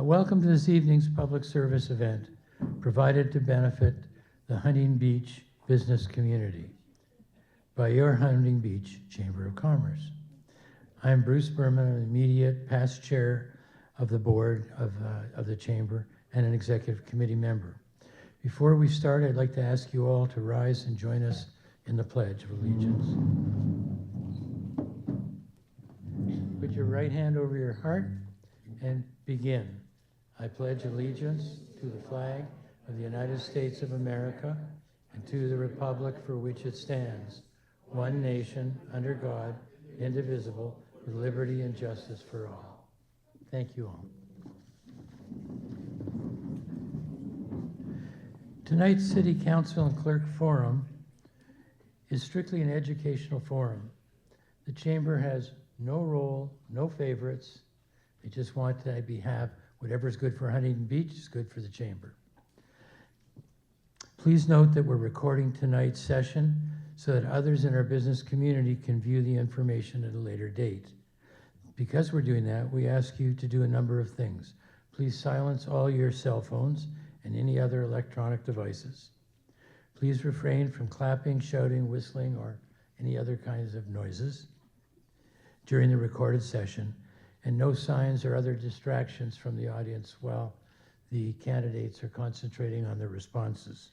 Welcome to this evening's public service event provided to benefit the Huntington Beach business community by your Huntington Beach Chamber of Commerce. I am Bruce Berman, an immediate past chair of the board of the Chamber and an executive committee member. Before we start, I'd like to ask you all to rise and join us in the Pledge of Allegiance. Put your right hand over your heart and begin. I pledge allegiance to the flag of the United States of America and to the republic for which it stands, one nation, under God, indivisible, with liberty and justice for all. Thank you all. Tonight's City Council and Clerk Forum is strictly an educational forum. The Chamber has no role, no favorites. They just want to have whatever's good for Huntington Beach is good for the Chamber. Please note that we're recording tonight's session so that others in our business community can view the information at a later date. Because we're doing that, we ask you to do a number of things. Please silence all your cell phones and any other electronic devices. Please refrain from clapping, shouting, whistling, or any other kinds of noises during the recorded session, and no signs or other distractions from the audience while the candidates are concentrating on their responses.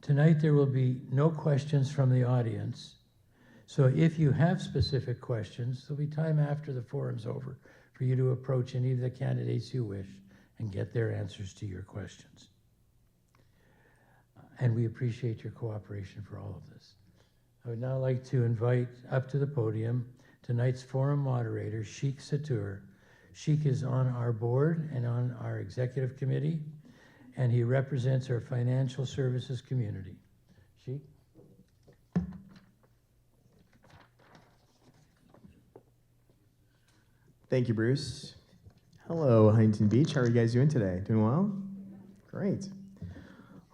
Tonight there will be no questions from the audience, so if you have specific questions, there'll be time after the forum's over for you to approach any of the candidates you wish and get their answers to your questions. And we appreciate your cooperation for all of this. I would now like to invite up to the podium tonight's forum moderator, Sheikh Satur. Sheikh is on our board and on our executive committee, and he represents our financial services community. Sheikh? Thank you, Bruce. Hello, Huntington Beach. How are you guys doing today? Doing well? Great.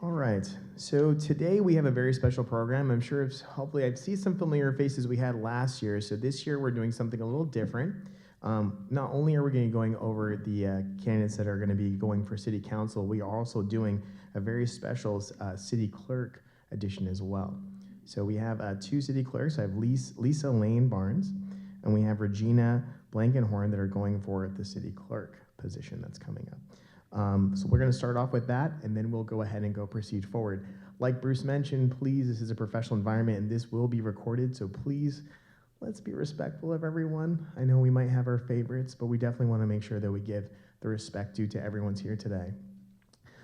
All right. So today we have a very special program. I'm sure hopefully I've seen some familiar faces we had last year. So this year we're doing something a little different. Not only are we going to be going over the candidates that are going to be going for city council, we are also doing a very special city clerk edition as well. So we have two city clerks. I have Lisa Lane Barnes, and we have Regina Blankenhorn that are going for the city clerk position that's coming up. So we're going to start off with that, and then we'll go ahead and proceed forward. Like Bruce mentioned, please, this is a professional environment, and this will be recorded, so please, let's be respectful of everyone. I know we might have our favorites, but we definitely want to make sure that we give the respect due to everyone's here today.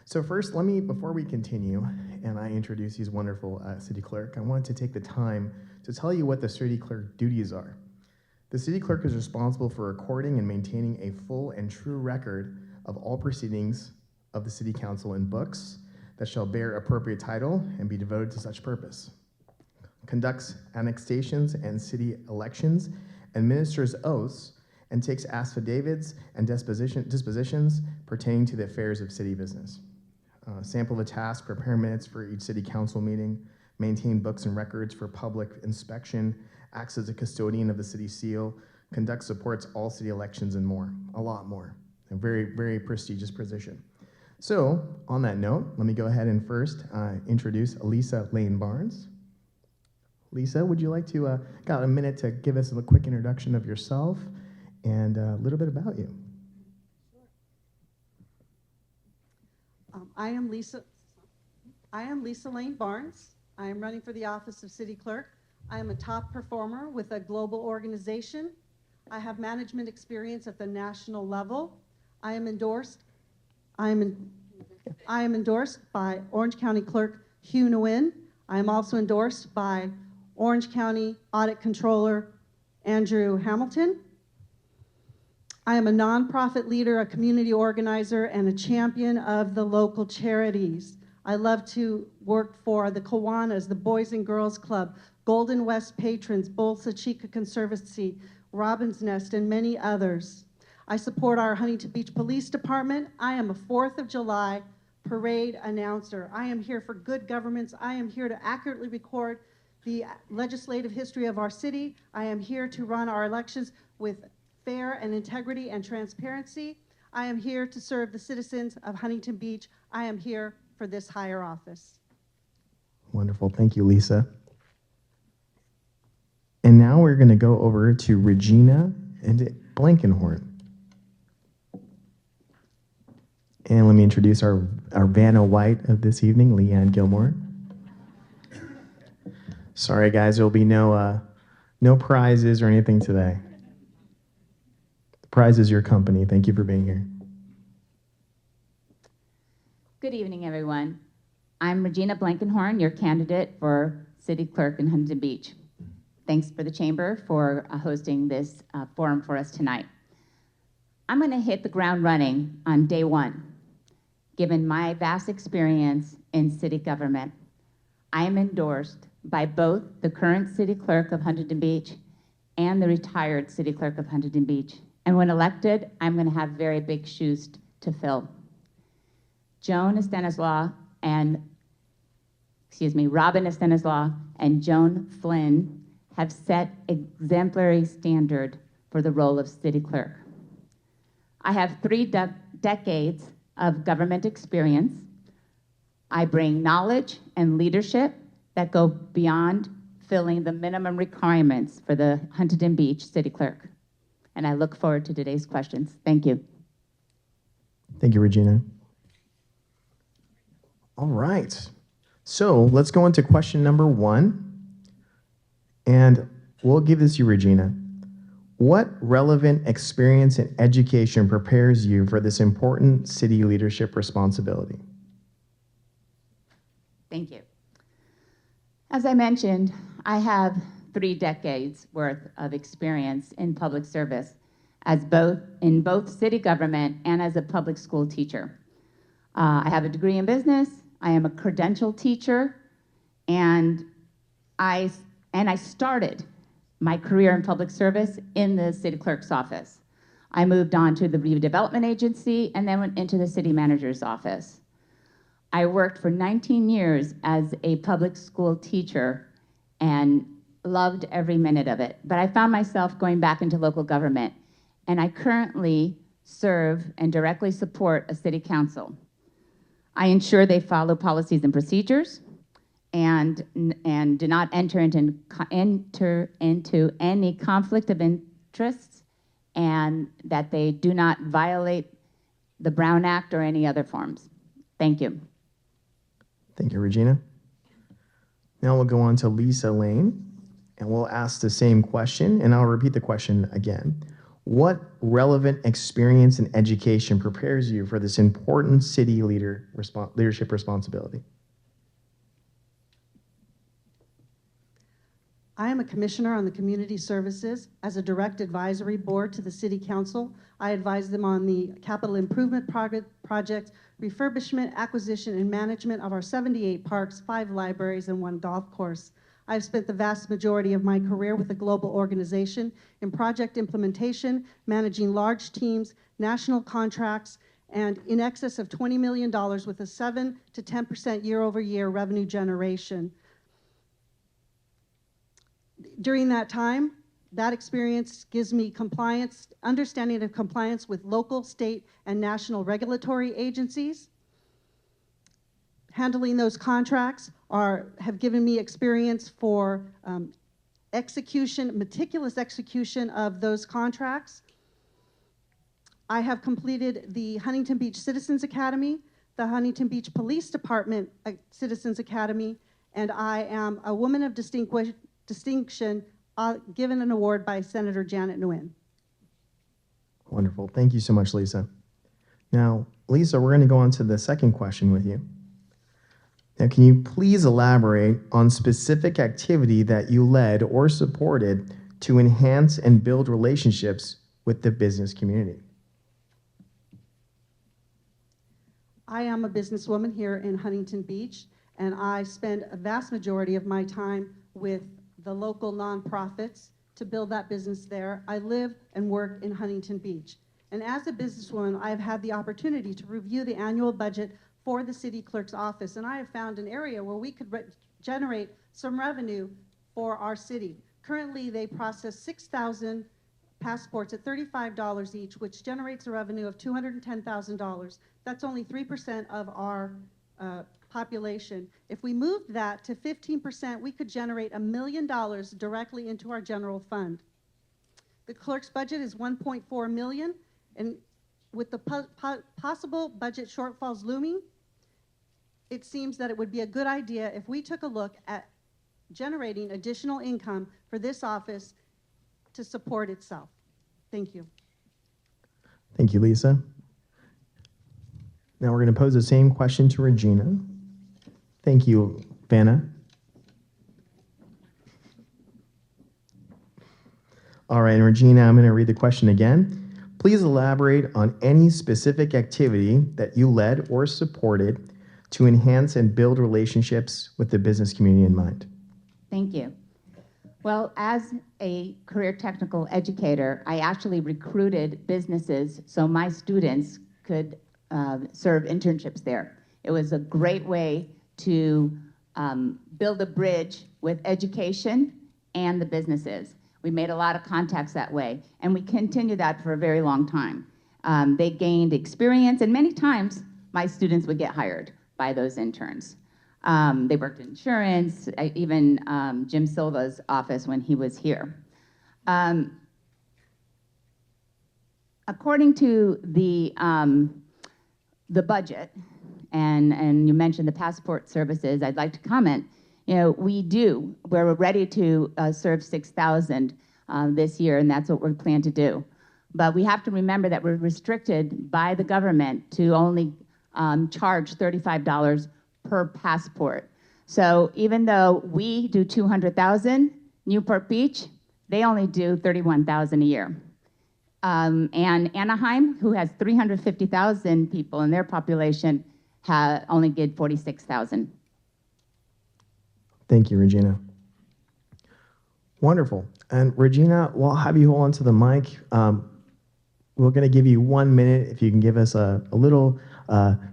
So first, before we continue, and I introduce these wonderful city clerk, I want to take the time to tell you what the city clerk duties are. The city clerk is responsible for recording and maintaining a full and true record of all proceedings of the city council in books that shall bear appropriate title and be devoted to such purpose, conducts annexations and city elections, administers oaths, and takes affidavits and dispositions pertaining to the affairs of city business. Sample the task, prepare minutes for each city council meeting, maintain books and records for public inspection, acts as a custodian of the city seal, supports all city elections, and more, a lot more. A very, very prestigious position. So, on that note, let me go ahead and first introduce Lisa Lane Barnes. Lisa, would you like to, got a minute to give us a quick introduction of yourself and a little bit about you? I am Lisa Lane Barnes. I am running for the office of City Clerk. I am a top performer with a global organization. I have management experience at the national level. I am endorsed by Orange County Clerk Hugh Nguyen. I am also endorsed by Orange County Audit Controller Andrew Hamilton. I am a nonprofit leader, a community organizer, and a champion of the local charities. I love to work for the Kiwanis, the Boys and Girls Club, Golden West Patrons, Bolsa Chica Conservancy, Robin's Nest, and many others. I support our Huntington Beach Police Department. I am a 4th of July parade announcer. I am here for good governance. I am here to accurately record the legislative history of our city. I am here to run our elections with fair and integrity and transparency. I am here to serve the citizens of Huntington Beach. I am here for this higher office. Wonderful. Thank you, Lisa. And now we're going to go over to Regina and Blankenhorn. And let me introduce our Vanna White of this evening, Leanne Gilmore. Sorry, guys, there'll be no prizes or anything today. The prize is your company. Thank you for being here. Good evening, everyone. I'm Regina Blankenhorn, your candidate for City Clerk in Huntington Beach. Thanks for the Chamber for hosting this forum for us tonight. I'm going to hit the ground running on day one. Given my vast experience in city government, I am endorsed by both the current City Clerk of Huntington Beach and the retired City Clerk of Huntington Beach. And when elected, I'm going to have very big shoes to fill. Robin Estanislaw and Joan Flynn have set exemplary standard for the role of City Clerk. I have 3 decades of government experience. I bring knowledge and leadership that go beyond filling the minimum requirements for the Huntington Beach City Clerk. And I look forward to today's questions. Thank you. Thank you, Regina. All right. So let's go into question number 1. And we'll give this to you, Regina. What relevant experience and education prepares you for this important city leadership responsibility? Thank you. As I mentioned, I have 3 decades worth of experience in public service in both city government and as a public school teacher. I have a degree in business. I am a credentialed teacher, and I started my career in public service in the city clerk's office. I moved on to the redevelopment agency and then went into the city manager's office. I worked for 19 years as a public school teacher and loved every minute of it. But I found myself going back into local government, and I currently serve and directly support a city council. I ensure they follow policies and procedures and do not enter into any conflict of interests, and that they do not violate the Brown Act or any other forms. Thank you. Thank you, Regina. Now we'll go on to Lisa Lane, and we'll ask the same question, and I'll repeat the question again. What relevant experience and education prepares you for this important city leadership responsibility? I am a commissioner on the Community Services. As a direct advisory board to the City Council, I advise them on the capital improvement project, refurbishment, acquisition, and management of our 78 parks, 5 libraries, and 1 golf course. I've spent the vast majority of my career with a global organization in project implementation, managing large teams, national contracts, and in excess of $20 million with a 7 to 10% year-over-year revenue generation. During that time, that experience gives me understanding of compliance with local, state, and national regulatory agencies. Handling those contracts have given me experience for meticulous execution of those contracts. I have completed the Huntington Beach Citizens Academy, the Huntington Beach Police Department Citizens Academy, and I am a woman of distinction given an award by Senator Janet Nguyen. Wonderful. Thank you so much, Lisa. Now, Lisa, we're going to go on to the second question with you. Now, can you please elaborate on specific activity that you led or supported to enhance and build relationships with the business community? I am a businesswoman here in Huntington Beach, and I spend a vast majority of my time with the local nonprofits to build that business there. I live and work in Huntington Beach. And as a businesswoman, I've had the opportunity to review the annual budget for the city clerk's office, and I have found an area where we could generate some revenue for our city. Currently, they process 6,000 passports at $35 each, which generates a revenue of $210,000. That's only 3% of our population. If we moved that to 15%, we could generate $1 million directly into our general fund. The clerk's budget is $1.4 million, and with the possible budget shortfalls looming, it seems that it would be a good idea if we took a look at generating additional income for this office to support itself. Thank you. Thank you, Lisa. Now we're going to pose the same question to Regina. Thank you, Vanna. All right, and Regina, I'm going to read the question again. Please elaborate on any specific activity that you led or supported to enhance and build relationships with the business community in mind. Thank you. Well, as a career technical educator, I actually recruited businesses so my students could serve internships there. It was a great way to build a bridge with education and the businesses. We made a lot of contacts that way, and we continued that for a very long time. They gained experience, and many times my students would get hired by those interns. They worked in insurance, even Jim Silva's office when he was here. According to the budget, and you mentioned the passport services, I'd like to comment. We're ready to serve 6,000 this year, and that's what we plan to do. But we have to remember that we're restricted by the government to only charge $35 per passport. So even though we do 200,000, Newport Beach, they only do 31,000 a year. And Anaheim, who has 350,000 people in their population, only did 46,000. Thank you, Regina. Wonderful. And Regina, we'll have you hold on to the mic. We're going to give you 1 minute if you can give us a little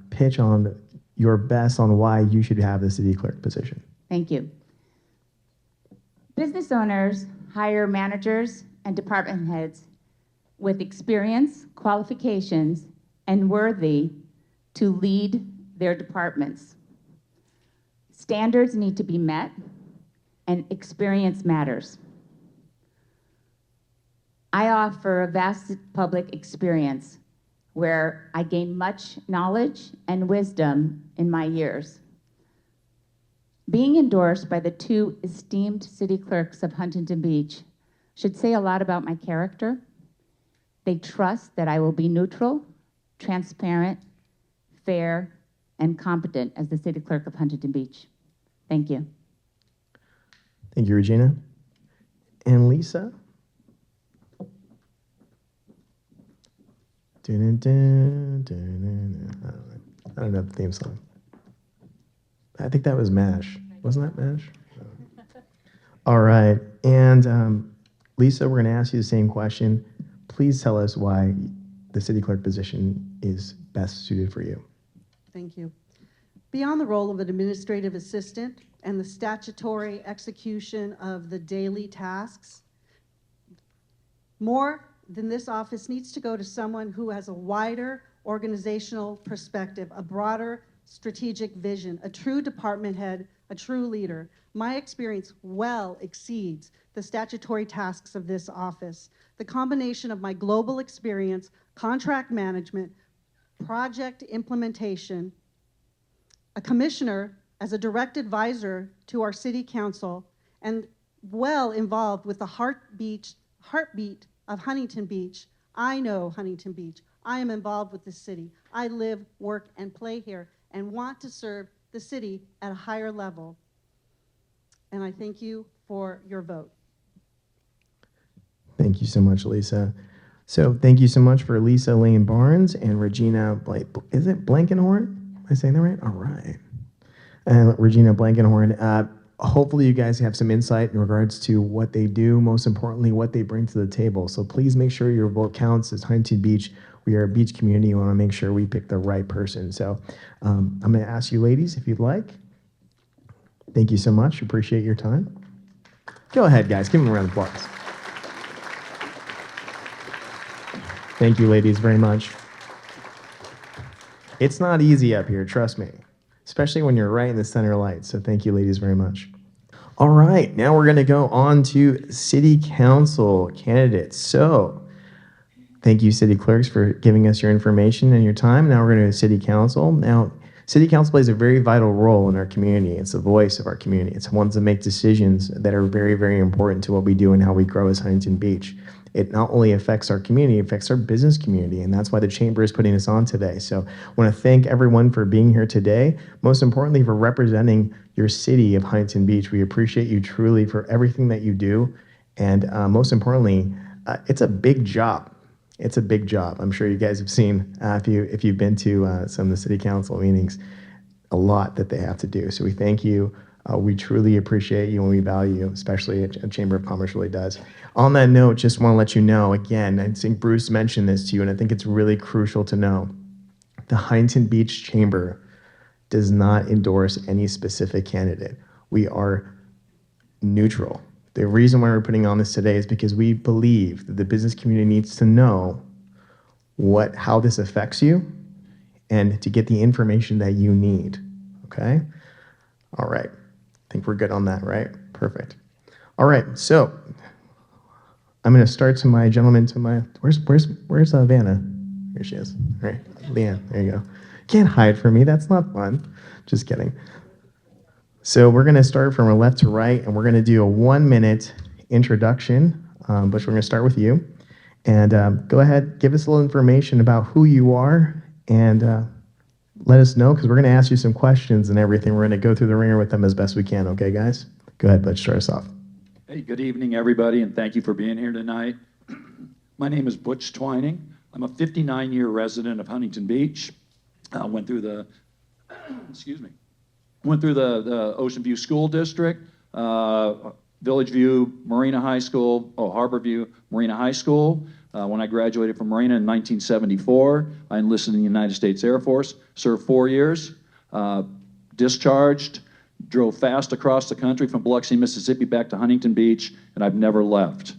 pitch on your best on why you should have the city clerk position. Thank you. Business owners hire managers and department heads with experience, qualifications, and worthy to lead their departments. Standards need to be met, and experience matters. I offer a vast public experience where I gain much knowledge and wisdom in my years. Being endorsed by the two esteemed city clerks of Huntington Beach should say a lot about my character. They trust that I will be neutral, transparent, fair, and competent as the city clerk of Huntington Beach. Thank you. Thank you, Regina. And Lisa? Dun, dun, dun, dun, dun. I don't know the theme song. I think that was MASH. Wasn't that MASH? All right. And Lisa, we're going to ask you the same question. Please tell us why the city clerk position is best suited for you. Thank you. Beyond the role of an administrative assistant and the statutory execution of the daily tasks, more than this office needs to go to someone who has a wider organizational perspective, a broader strategic vision, a true department head, a true leader. My experience well exceeds the statutory tasks of this office. The combination of my global experience, contract management, project implementation, a commissioner as a direct advisor to our city council, and well involved with the heartbeat of Huntington Beach. I know Huntington Beach. I am involved with the city. I live, work, and play here and want to serve the city at a higher level. And I thank you for your vote. Thank you so much, Lisa. So thank you so much for Lisa Lane Barnes and Regina, is it Blankenhorn? Am I saying that right? All right. And Regina Blankenhorn. Hopefully you guys have some insight in regards to what they do, most importantly, what they bring to the table. So please make sure your vote counts. As Huntington Beach, we are a beach community. We want to make sure we pick the right person. So I'm going to ask you ladies if you'd like. Thank you so much. Appreciate your time. Go ahead, guys. Give them a round of applause. Thank you, ladies, very much. It's not easy up here, trust me, especially when you're right in the center light. So thank you, ladies, very much. All right, now we're going to go on to City Council candidates. So thank you, City Clerks, for giving us your information and your time. Now we're going to go to City Council. Now, City Council plays a very vital role in our community. It's the voice of our community. It's ones that make decisions that are very, very important to what we do and how we grow as Huntington Beach. It not only affects our community, it affects our business community, and that's why the Chamber is putting us on today. So I want to thank everyone for being here today, most importantly for representing your city of Huntington Beach. We appreciate you truly for everything that you do, and most importantly, it's a big job. It's a big job. I'm sure you guys have seen, if you've been to some of the City Council meetings, a lot that they have to do. So we thank you. We truly appreciate you and we value you, especially a Chamber of Commerce really does. On that note, just want to let you know, again, I think Bruce mentioned this to you, and I think it's really crucial to know. The Huntington Beach Chamber does not endorse any specific candidate. We are neutral. The reason why we're putting on this today is because we believe that the business community needs to know how this affects you and to get the information that you need, okay? All right, I think we're good on that, right? Perfect. All right, so I'm gonna start to my gentleman to my, where's Vanna? Here she is, all right, Leanne, there you go. Can't hide from me, that's not fun. Just kidding. So we're gonna start from our left to right, and we're gonna do a 1-minute introduction. Butch, we're gonna start with you. And go ahead, give us a little information about who you are, and let us know, because we're gonna ask you some questions and everything. We're gonna go through the ringer with them as best we can, okay, guys? Go ahead, Butch, start us off. Hey, good evening, everybody, and thank you for being here tonight. My name is Butch Twining. I'm a 59-year resident of Huntington Beach. Went through the, Ocean View School District, Village View, Marina High School, Harbor View, Marina High School. When I graduated from Marina in 1974, I enlisted in the United States Air Force, served 4 years, discharged, drove fast across the country from Biloxi, Mississippi back to Huntington Beach, and I've never left.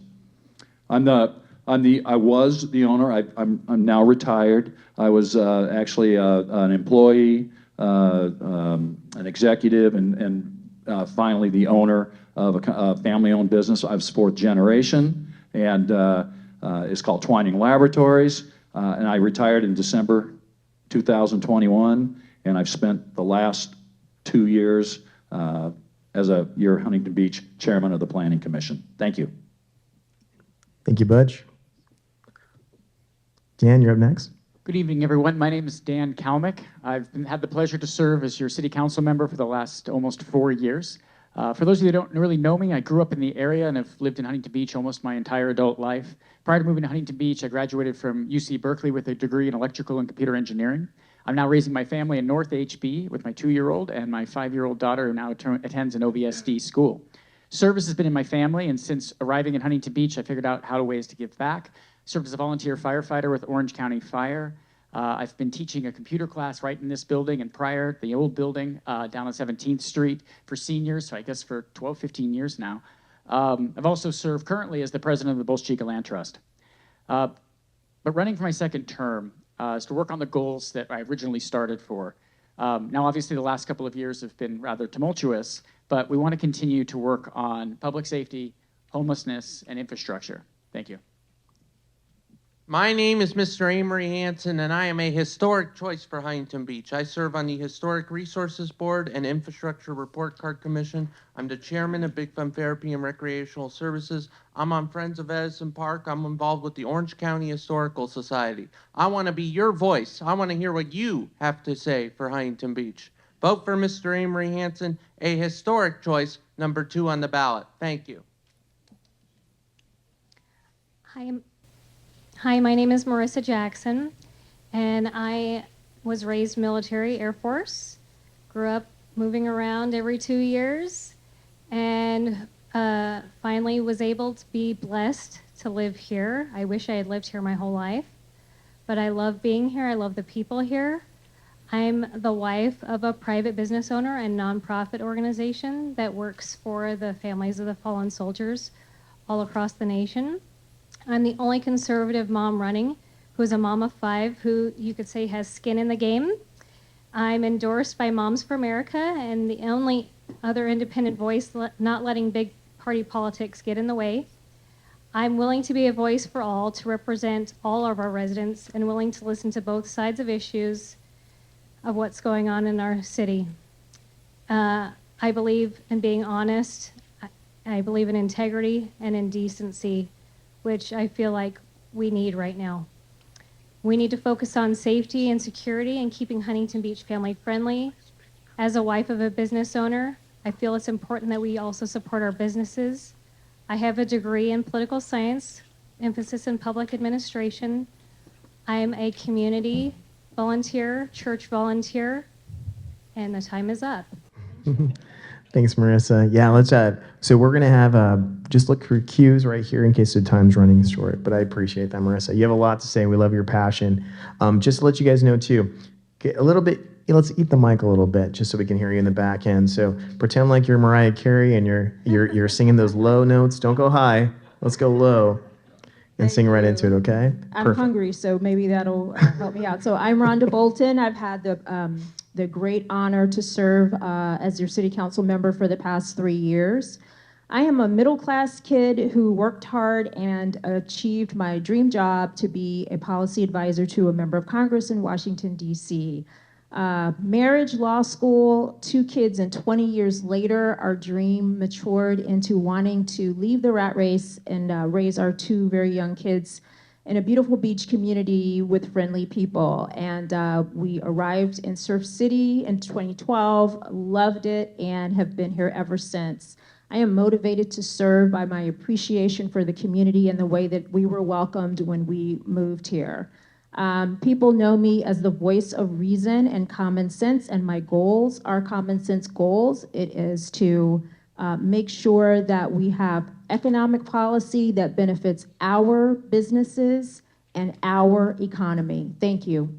I was the owner. I'm now retired. I was actually an employee, an executive, and finally the owner of a family-owned business. I was fourth generation, and it's called Twining Laboratories. And I retired in December 2021, and I've spent the last 2 years as your Huntington Beach chairman of the Planning Commission. Thank you. Thank you, Butch. Dan, you're up next. Good evening, everyone. My name is Dan Kalmick. I've had the pleasure to serve as your city council member for the last almost 4 years. For those of you that don't really know me, I grew up in the area and have lived in Huntington Beach almost my entire adult life. Prior to moving to Huntington Beach, I graduated from UC Berkeley with a degree in electrical and computer engineering. I'm now raising my family in North HB with my 2-year-old and my 5-year-old daughter who now attends an OVSD school. Service has been in my family, and since arriving in Huntington Beach, I figured out ways to give back. Served as a volunteer firefighter with Orange County Fire. I've been teaching a computer class right in this building and prior, the old building down on 17th Street for seniors, so I guess for 12, 15 years now. I've also served currently as the president of the Bolshevik Land Trust. But running for my second term is to work on the goals that I originally started for. Now, obviously, the last couple of years have been rather tumultuous, but we want to continue to work on public safety, homelessness, and infrastructure. Thank you. My name is Mr. Amory Hansen, and I am a historic choice for Huntington Beach. I serve on the Historic Resources Board and Infrastructure Report Card Commission. I'm the chairman of Big Fun Therapy and Recreational Services. I'm on Friends of Edison Park. I'm involved with the Orange County Historical Society. I want to be your voice. I want to hear what you have to say for Huntington Beach. Vote for Mr. Amory Hansen, a historic choice, number 2 on the ballot. Thank you. Hi, my name is Marissa Jackson, and I was raised military, Air Force, grew up moving around every 2 years, and finally was able to be blessed to live here. I wish I had lived here my whole life, but I love being here. I love the people here. I'm the wife of a private business owner and nonprofit organization that works for the families of the fallen soldiers all across the nation. I'm the only conservative mom running who's a mom of 5, who you could say has skin in the game. I'm endorsed by Moms for America and the only other independent voice not letting big party politics get in the way. I'm willing to be a voice for all, to represent all of our residents, and willing to listen to both sides of issues of what's going on in our city. I believe in being honest. I believe in integrity and in decency, which I feel like we need right now. We need to focus on safety and security and keeping Huntington Beach family friendly. As a wife of a business owner, I feel it's important that we also support our businesses. I have a degree in political science, emphasis in public administration. I am a community volunteer, church volunteer, and the time is up. Thanks, Marissa. Yeah, let's. So we're gonna have just look for cues right here in case the time's running short. But I appreciate that, Marissa. You have a lot to say. We love your passion. Just to let you guys know too, okay, a little bit. Let's eat the mic a little bit, just so we can hear you in the back end. So pretend like you're Mariah Carey and you're singing those low notes. Don't go high. Let's go low, and sing right into it. Okay. I'm hungry, so maybe that'll help me out. So I'm Rhonda Bolton. I've had the great honor to serve as your city council member for the past 3 years. I am a middle-class kid who worked hard and achieved my dream job to be a policy advisor to a member of Congress in Washington, D.C. Marriage, law school, 2 kids, and 20 years later, our dream matured into wanting to leave the rat race and raise our 2 very young kids in a beautiful beach community with friendly people. And we arrived in Surf City in 2012, loved it, and have been here ever since. I am motivated to serve by my appreciation for the community and the way that we were welcomed when we moved here. People know me as the voice of reason and common sense, and my goals are common sense goals. It is to make sure that we have economic policy that benefits our businesses and our economy. Thank you.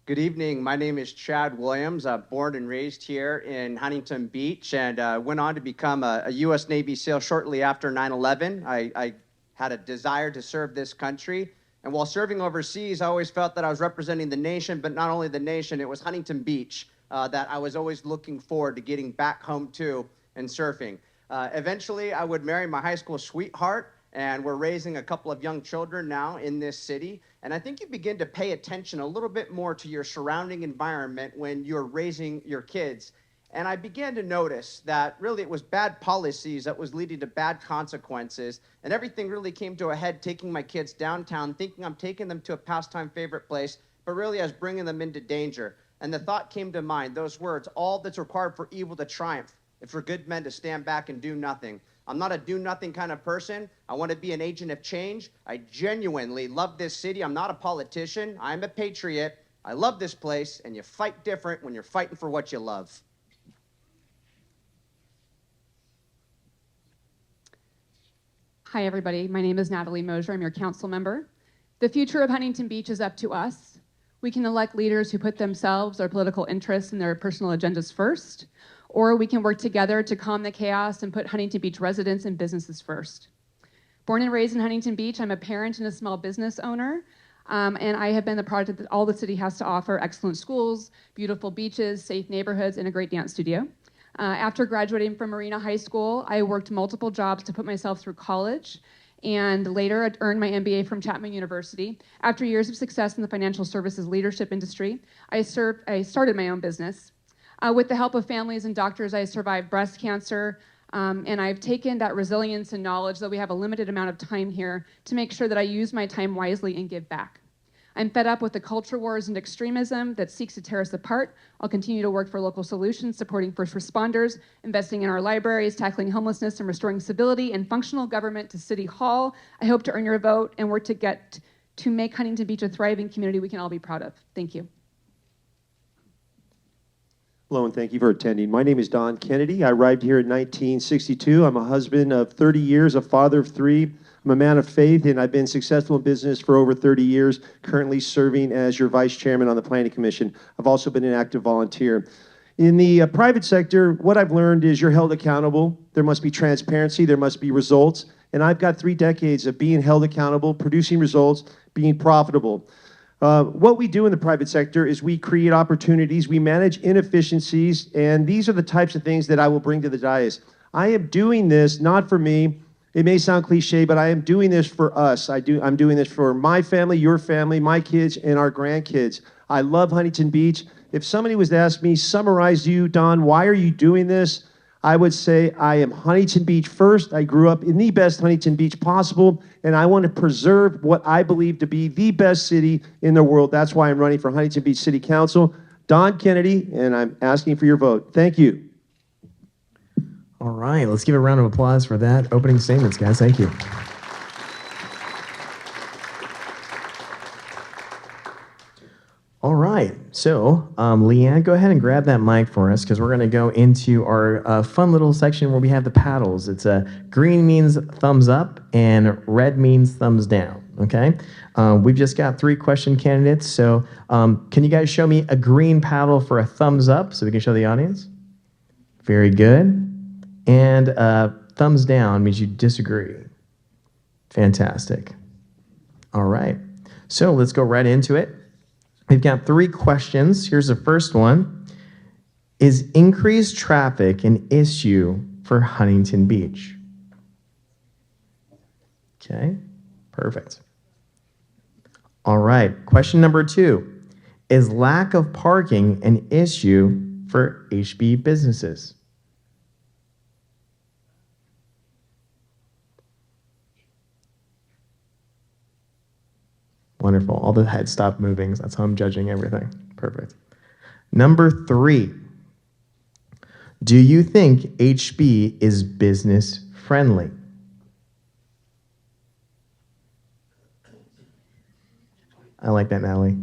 Good evening. My name is Chad Williams. I'm born and raised here in Huntington Beach and went on to become a U.S. Navy SEAL shortly after 9/11. I had a desire to serve this country. And while serving overseas, I always felt that I was representing the nation, but not only the nation, it was Huntington Beach that I was always looking forward to getting back home to and surfing. Eventually, I would marry my high school sweetheart, and we're raising a couple of young children now in this city. And I think you begin to pay attention a little bit more to your surrounding environment when you're raising your kids. And I began to notice that really it was bad policies that was leading to bad consequences. And everything really came to a head taking my kids downtown, thinking I'm taking them to a pastime favorite place, but really I was bringing them into danger. And the thought came to mind, those words, all that's required for evil to triumph, is for good men to stand back and do nothing. I'm not a do-nothing kind of person. I want to be an agent of change. I genuinely love this city. I'm not a politician. I'm a patriot. I love this place, and you fight different when you're fighting for what you love. Hi, everybody. My name is Natalie Mosier. I'm your council member. The future of Huntington Beach is up to us. We can elect leaders who put themselves, their political interests, and their personal agendas first, or we can work together to calm the chaos and put Huntington Beach residents and businesses first. Born and raised in Huntington Beach, I'm a parent and a small business owner, and I have been the product that all the city has to offer: excellent schools, beautiful beaches, safe neighborhoods, and a great dance studio. After graduating from Marina High School, I worked multiple jobs to put myself through college, and later I earned my MBA from Chapman University. After years of success in the financial services leadership industry, I started my own business. With the help of families and doctors, I survived breast cancer, and I've taken that resilience and knowledge that we have a limited amount of time here to make sure that I use my time wisely and give back. I'm fed up with the culture wars and extremism that seeks to tear us apart. I'll continue to work for local solutions, supporting first responders, investing in our libraries, tackling homelessness, and restoring civility and functional government to City Hall. I hope to earn your vote and work to make Huntington Beach a thriving community we can all be proud of. Thank you. Hello, and thank you for attending. My name is Don Kennedy. I arrived here in 1962. I'm a husband of 30 years, a father of 3. I'm a man of faith, and I've been successful in business for over 30 years, currently serving as your vice chairman on the Planning Commission. I've also been an active volunteer. In the private sector, what I've learned is you're held accountable. There must be transparency. There must be results. and I've got 3 decades of being held accountable, producing results, being profitable. What we do in the private sector is we create opportunities, we manage inefficiencies, and these are the types of things that I will bring to the dais. I am doing this not for me. It may sound cliche, but I am doing this for us. I'm doing this for my family, your family, my kids, and our grandkids. I love Huntington Beach. If somebody was to ask me, summarize you, Don, why are you doing this? I would say I am Huntington Beach first. I grew up in the best Huntington Beach possible, and I want to preserve what I believe to be the best city in the world. That's why I'm running for Huntington Beach City Council. Don Kennedy, and I'm asking for your vote. Thank you. All right, let's give a round of applause for that opening statements, guys. Thank you. All right, so Leanne, go ahead and grab that mic for us because we're going to go into our fun little section where we have the paddles. It's green means thumbs up and red means thumbs down, okay? We've just got 3 question candidates, so can you guys show me a green paddle for a thumbs up so we can show the audience? Very good. And thumbs down means you disagree. Fantastic. All right, so let's go right into it. We've got 3 questions. Here's the first one. Is increased traffic an issue for Huntington Beach? Okay, perfect. All right, question number 2. Is lack of parking an issue for HB businesses? Wonderful. All the heads stopped moving. That's how I'm judging everything. Perfect. Number 3. Do you think HB is business friendly? I like that, Natalie.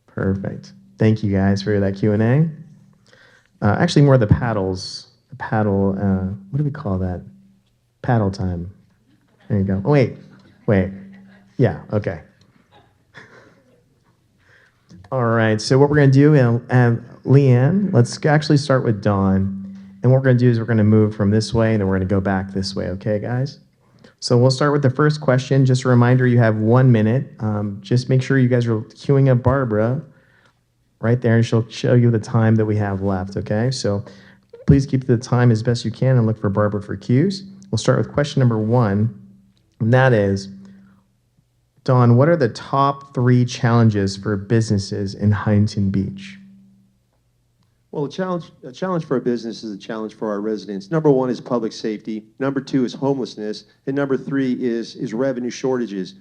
Perfect. Thank you guys for that Q&A. Actually, more of the paddles. The paddle, what do we call that? Paddle time. There you go. Oh, wait. Yeah, okay. All right, so what we're going to do, Leanne, let's actually start with Dawn. And what we're going to do is we're going to move from this way, and then we're going to go back this way, okay, guys? So we'll start with the first question. Just a reminder, you have 1 minute. Just make sure you guys are queuing up Barbara right there, and she'll show you the time that we have left, okay? So please keep the time as best you can and look for Barbara for cues. We'll start with question number 1, and that is, Dawn, what are the top 3 challenges for businesses in Huntington Beach? Well, a challenge for a business is a challenge for our residents. Number 1 is public safety. Number 2 is homelessness. And number 3 is revenue shortages.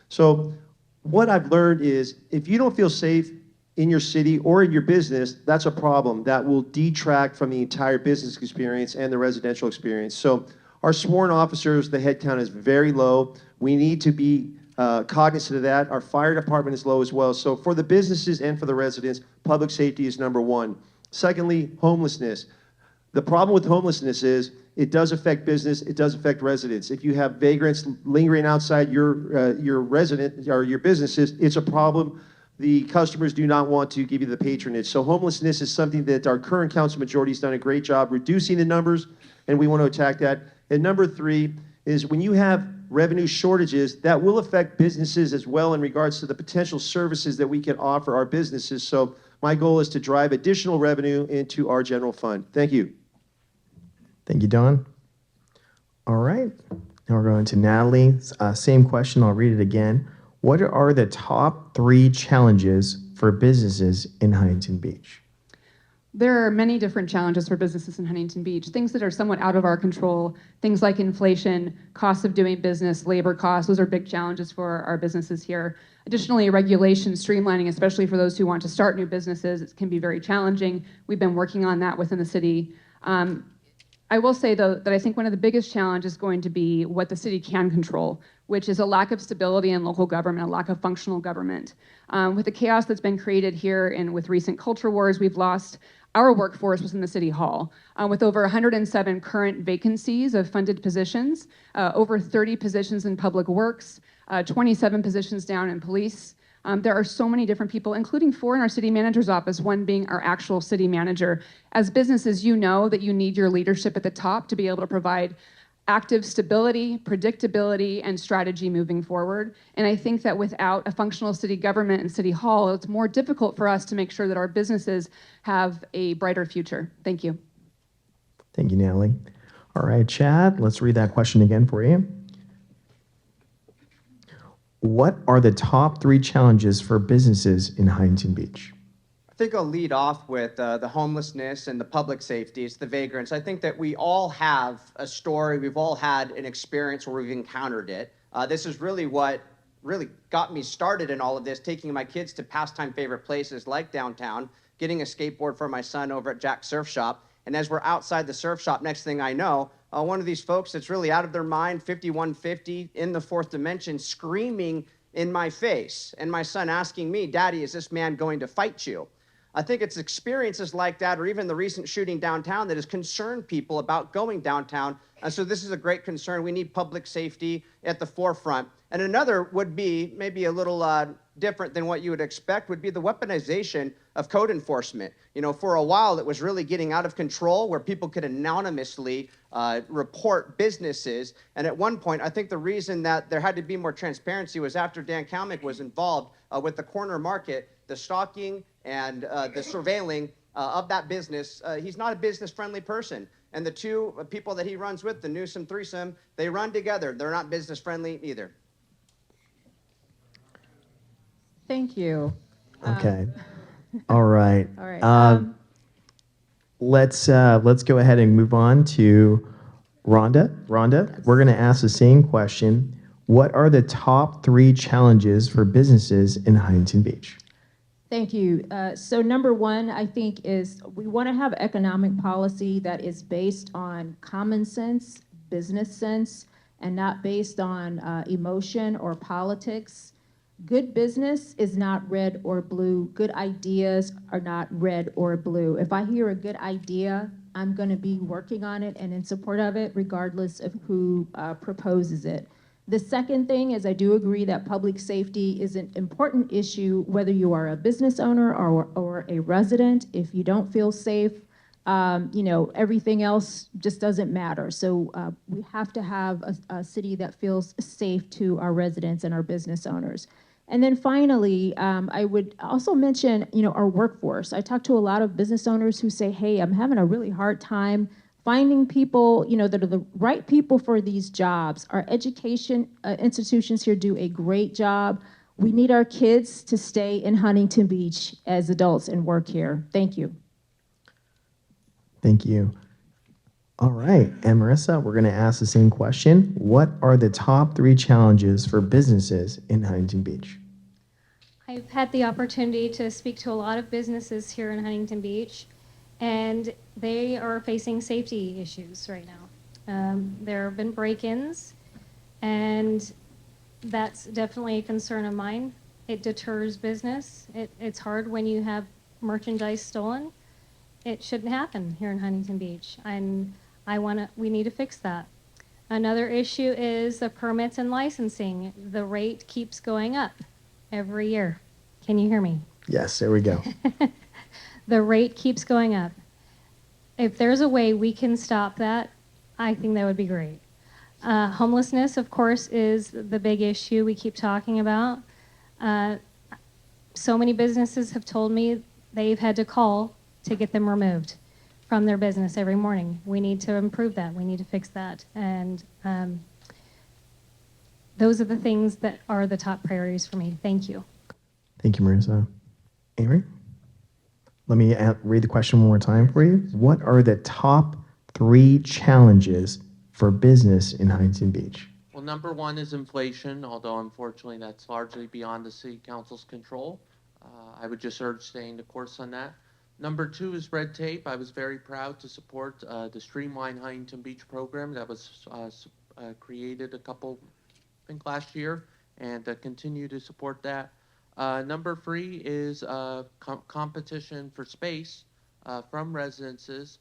So what I've learned is if you don't feel safe in your city or in your business, that's a problem that will detract from the entire business experience and the residential experience. So our sworn officers, the head count is very low. We need to be cognizant of that. Our fire department is low as well. So for the businesses and for the residents, public safety is number 1. Secondly, homelessness. The problem with homelessness is it does affect business, it does affect residents. If you have vagrants lingering outside your resident or your businesses, it's a problem. The customers do not want to give you the patronage. So homelessness is something that our current council majority has done a great job reducing the numbers, and we want to attack that. And number 3 is when you have revenue shortages, that will affect businesses as well in regards to the potential services that we can offer our businesses. So my goal is to drive additional revenue into our general fund. Thank you. Thank you, Dawn. All right, now we're going to Natalie. Same question, I'll read it again. What are the top 3 challenges for businesses in Huntington Beach? There are many different challenges for businesses in Huntington Beach, things that are somewhat out of our control, things like inflation, cost of doing business, labor costs. Those are big challenges for our businesses here. Additionally, regulation, streamlining, especially for those who want to start new businesses, it can be very challenging. We've been working on that within the city. I will say, though, that I think one of the biggest challenges is going to be what the city can control, which is a lack of stability in local government, a lack of functional government. With the chaos that's been created here and with recent culture wars, we've lost our workforce within the city hall, with over 107 current vacancies of funded positions, over 30 positions in public works, 27 positions down in police. There are so many different people, including 4 in our city manager's office, one being our actual city manager. As businesses, you know that you need your leadership at the top to be able to provide active stability, predictability, and strategy moving forward. And I think that without a functional city government and city hall, it's more difficult for us to make sure that our businesses have a brighter future. Thank you. Thank you, Natalie. All right, Chad, let's read that question again for you. What are the top 3 challenges for businesses in Huntington Beach? I think I'll lead off with the homelessness and the public safety. It's the vagrants. I think that we all have a story. We've all had an experience where we've encountered it. This is really what really got me started in all of this, taking my kids to pastime favorite places like downtown, getting a skateboard for my son over at Jack's Surf Shop. And as we're outside the surf shop, next thing I know, one of these folks that's really out of their mind, 5150, in the 4th dimension, screaming in my face. And my son asking me, "Daddy, is this man going to fight you?" I think it's experiences like that, or even the recent shooting downtown, that has concerned people about going downtown. And so this is a great concern. We need public safety at the forefront. And another would be maybe a little different than what you would expect, would be the weaponization of code enforcement. You know, for a while, it was really getting out of control, where people could anonymously report businesses. And at one point, I think the reason that there had to be more transparency was after Dan Kalmick was involved with the corner market, the stalking and the surveilling of that business. He's not a business-friendly person. And the 2 people that he runs with, the Newsom threesome, they run together. They're not business-friendly either. Thank you. Okay. All right. All right. Let's go ahead and move on to Rhonda. Rhonda, we're going to ask the same question. What are the top 3 challenges for businesses in Huntington Beach? Thank you. So number 1, I think, is we want to have economic policy that is based on common sense, business sense, and not based on emotion or politics. Good business is not red or blue. Good ideas are not red or blue. If I hear a good idea, I'm going to be working on it and in support of it, regardless of who proposes it. The second thing is, I do agree that public safety is an important issue, whether you are a business owner or a resident. If you don't feel safe, everything else just doesn't matter. So we have to have a city that feels safe to our residents and our business owners. And then finally, I would also mention, our workforce. I talk to a lot of business owners who say, hey, I'm having a really hard time finding people, that are the right people for these jobs. Our education institutions here do a great job. We need our kids to stay in Huntington Beach as adults and work here. Thank you. Thank you. All right, and Marissa, we're going to ask the same question. What are the top 3 challenges for businesses in Huntington Beach? I've had the opportunity to speak to a lot of businesses here in Huntington Beach, and they are facing safety issues right now. There have been break-ins, and that's definitely a concern of mine. It deters business. It's hard when you have merchandise stolen. It shouldn't happen here in Huntington Beach, and we need to fix that. Another issue is the permits and licensing. The rate keeps going up every year. Can you hear me? Yes, there we go. The rate keeps going up. If there's a way we can stop that, I think that would be great. Homelessness, of course, is the big issue we keep talking about. So many businesses have told me they've had to call to get them removed from their business every morning. We need to improve that. We need to fix that. And those are the things that are the top priorities for me. Thank you. Thank you, Marissa. Avery? Let me read the question one more time for you. What are the top 3 challenges for business in Huntington Beach? Well, number 1 is inflation, although unfortunately that's largely beyond the City Council's control. I would just urge staying the course on that. Number 2 is red tape. I was very proud to support the Streamline Huntington Beach program that was created I think last year, and continue to support that. Number 3 is competition for space from residences.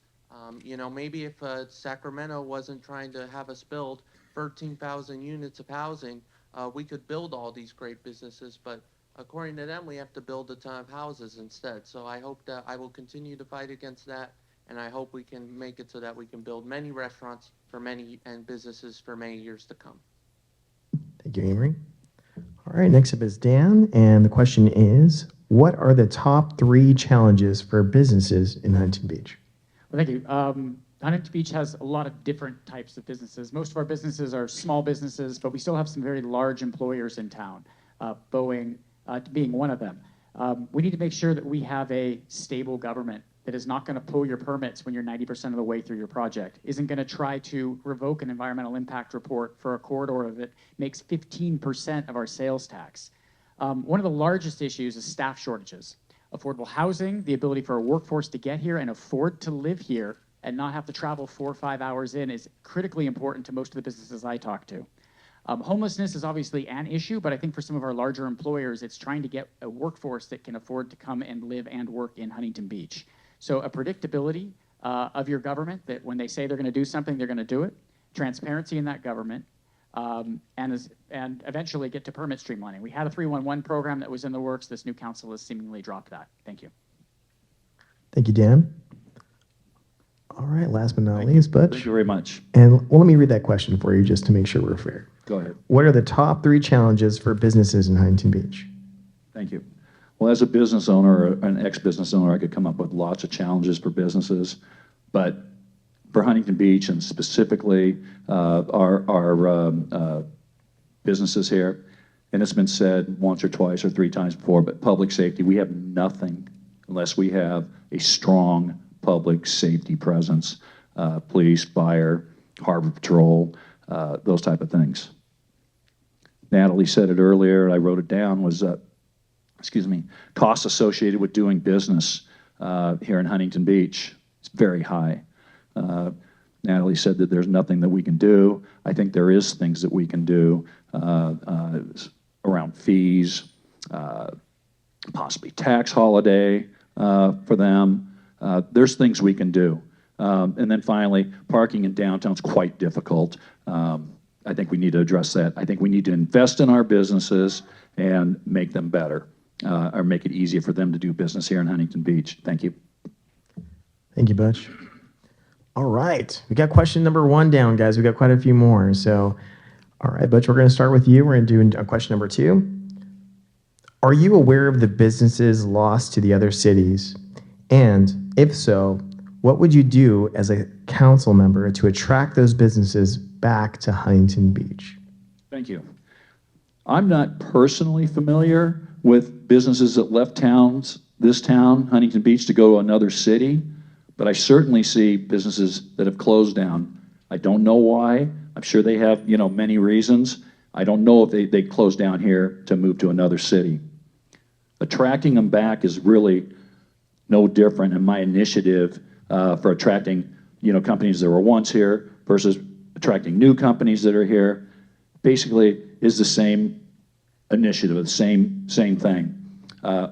Maybe if Sacramento wasn't trying to have us build 13,000 units of housing, we could build all these great businesses, but according to them, we have to build a ton of houses instead. So I hope that I will continue to fight against that, and I hope we can make it so that we can build many restaurants for many and businesses for many years to come. Thank you, Amory. All right, next up is Dan, and the question is, what are the top 3 challenges for businesses in Huntington Beach? Well, thank you. Huntington Beach has a lot of different types of businesses. Most of our businesses are small businesses, but we still have some very large employers in town, Boeing being one of them. We need to make sure that we have a stable government that is not going to pull your permits when you're 90% of the way through your project, isn't going to try to revoke an environmental impact report for a corridor that makes 15% of our sales tax. One of the largest issues is staff shortages. Affordable housing, the ability for a workforce to get here and afford to live here and not have to travel 4 or 5 hours in is critically important to most of the businesses I talk to. Homelessness is obviously an issue, but I think for some of our larger employers, it's trying to get a workforce that can afford to come and live and work in Huntington Beach. So a predictability of your government, that when they say they're going to do something, they're going to do it. Transparency in that government, and eventually get to permit streamlining. We had a 311 program that was in the works. This new council has seemingly dropped that. Thank you. Thank you, Dan. All right, last but not least, Butch. Thank you very much. And well, let me read that question for you just to make sure we're fair. Go ahead. What are the top 3 challenges for businesses in Huntington Beach? Thank you. Well, as a business owner, an ex-business owner, I could come up with lots of challenges for businesses, but for Huntington Beach and specifically our businesses here, and it's been said once or twice or 3 times before, but public safety, we have nothing unless we have a strong public safety presence, police, fire, harbor patrol, those type of things. Natalie said it earlier, I wrote it down, was costs associated with doing business here in Huntington Beach. It's very high. Natalie said that there's nothing that we can do. I think there is things that we can do around fees, possibly tax holiday for them. There's things we can do. And then finally, parking in downtown is quite difficult. I think we need to address that. I think we need to invest in our businesses and make them better, or make it easier for them to do business here in Huntington Beach. Thank you. Thank you, Butch. All right, we got question number 1 down, guys. We got quite a few more. So, all right, Butch, we're going to start with you. We're going to do question number 2. Are you aware of the businesses lost to the other cities? And if so, what would you do as a council member to attract those businesses back to Huntington Beach? Thank you. I'm not personally familiar with businesses that left this town, Huntington Beach, to go to another city, but I certainly see businesses that have closed down. I don't know why. I'm sure they have, many reasons. I don't know if they closed down here to move to another city. Attracting them back is really no different in my initiative for attracting, companies that were once here versus attracting new companies that are here. Basically, is the same initiative, the same thing.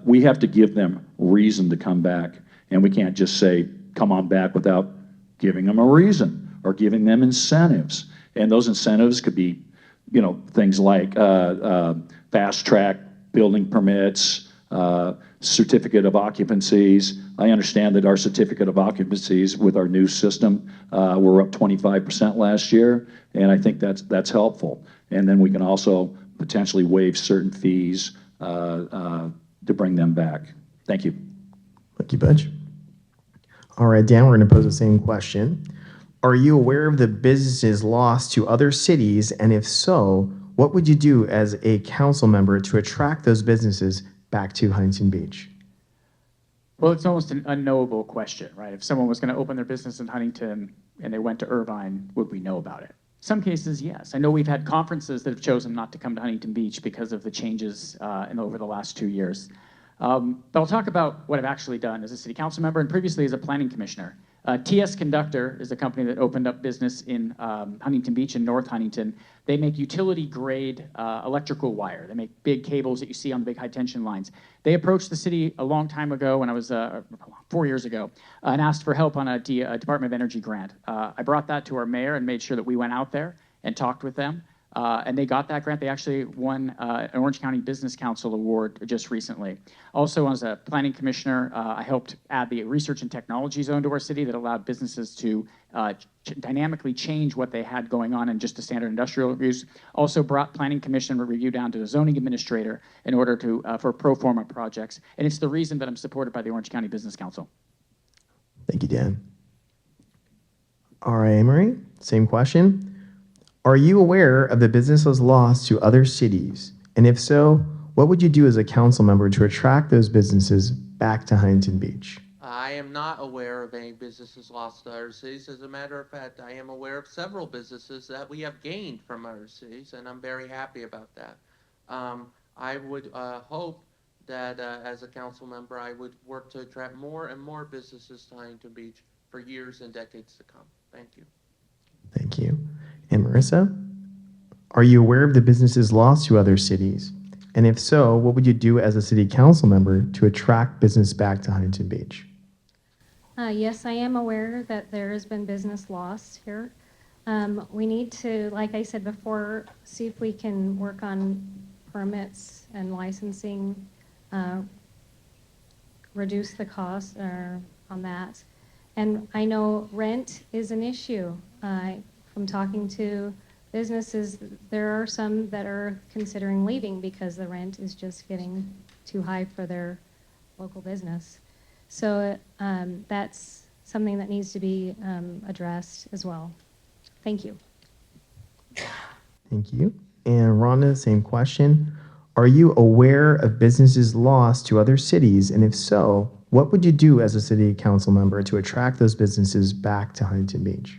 We have to give them reason to come back, and we can't just say, come on back without giving them a reason or giving them incentives. And those incentives could be, things like fast track building permits, certificate of occupancies. I understand that our certificate of occupancies with our new system, we're up 25% last year, and I think that's helpful. And then we can also potentially waive certain fees to bring them back. Thank you. Thank you, Butch. All right, Dan, we're going to pose the same question. Are you aware of the businesses lost to other cities? And if so, what would you do as a council member to attract those businesses back to Huntington Beach? Well, it's almost an unknowable question, right? If someone was going to open their business in Huntington and they went to Irvine, would we know about it? Some cases, yes. I know we've had conferences that have chosen not to come to Huntington Beach because of the changes over the last 2 years. But I'll talk about what I've actually done as a city council member and previously as a planning commissioner. TS Conductor is a company that opened up business in Huntington Beach and North Huntington. They make utility-grade electrical wire. They make big cables that you see on the big high-tension lines. They approached the city a long time ago, when I was 4 years ago, and asked for help on a Department of Energy grant. I brought that to our mayor and made sure that we went out there and talked with them. And they got that grant. They actually won an Orange County Business Council Award just recently. Also, as a planning commissioner, I helped add the research and technology zone to our city that allowed businesses to dynamically change what they had going on in just a standard industrial use. Also brought planning commission review down to the zoning administrator in order to for pro forma projects. And it's the reason that I'm supported by the Orange County Business Council. Thank you, Dan. All right, Amory, same question. Are you aware of the businesses lost to other cities? And if so, what would you do as a council member to attract those businesses back to Huntington Beach? I am not aware of any businesses lost to other cities. As a matter of fact, I am aware of several businesses that we have gained from other cities, and I'm very happy about that. I would hope that as a council member, I would work to attract more and more businesses to Huntington Beach for years and decades to come. Thank you. Thank you. And Marissa, are you aware of the businesses lost to other cities? And if so, what would you do as a city council member to attract business back to Huntington Beach? Yes, I am aware that there has been business lost here. We need to, like I said before, see if we can work on permits and licensing, reduce the cost on that. And I know rent is an issue. From talking to businesses, there are some that are considering leaving because the rent is just getting too high for their local business. So that's something that needs to be addressed as well. Thank you. Thank you. And Rhonda, same question. Are you aware of businesses lost to other cities? And if so, what would you do as a city council member to attract those businesses back to Huntington Beach?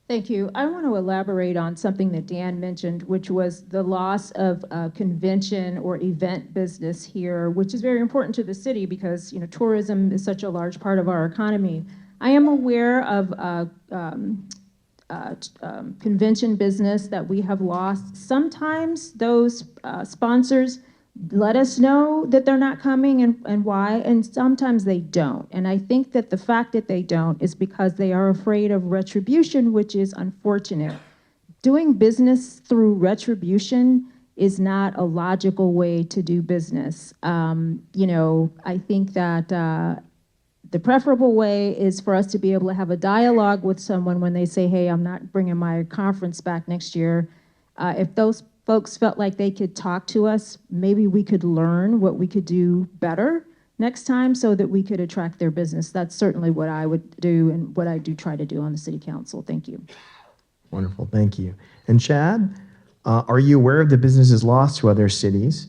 Thank you. I want to elaborate on something that Dan mentioned, which was the loss of convention or event business here, which is very important to the city because tourism is such a large part of our economy. I am aware of convention business that we have lost. Sometimes those sponsors let us know that they're not coming and why, and sometimes they don't. And I think that the fact that they don't is because they are afraid of retribution, which is unfortunate. Doing business through retribution is not a logical way to do business. I think that the preferable way is for us to be able to have a dialogue with someone when they say, hey, I'm not bringing my conference back next year. If those folks felt like they could talk to us, maybe we could learn what we could do better next time so that we could attract their business. That's certainly what I would do and what I do try to do on the city council. Thank you. Wonderful, thank you. And Chad, are you aware of the businesses lost to other cities?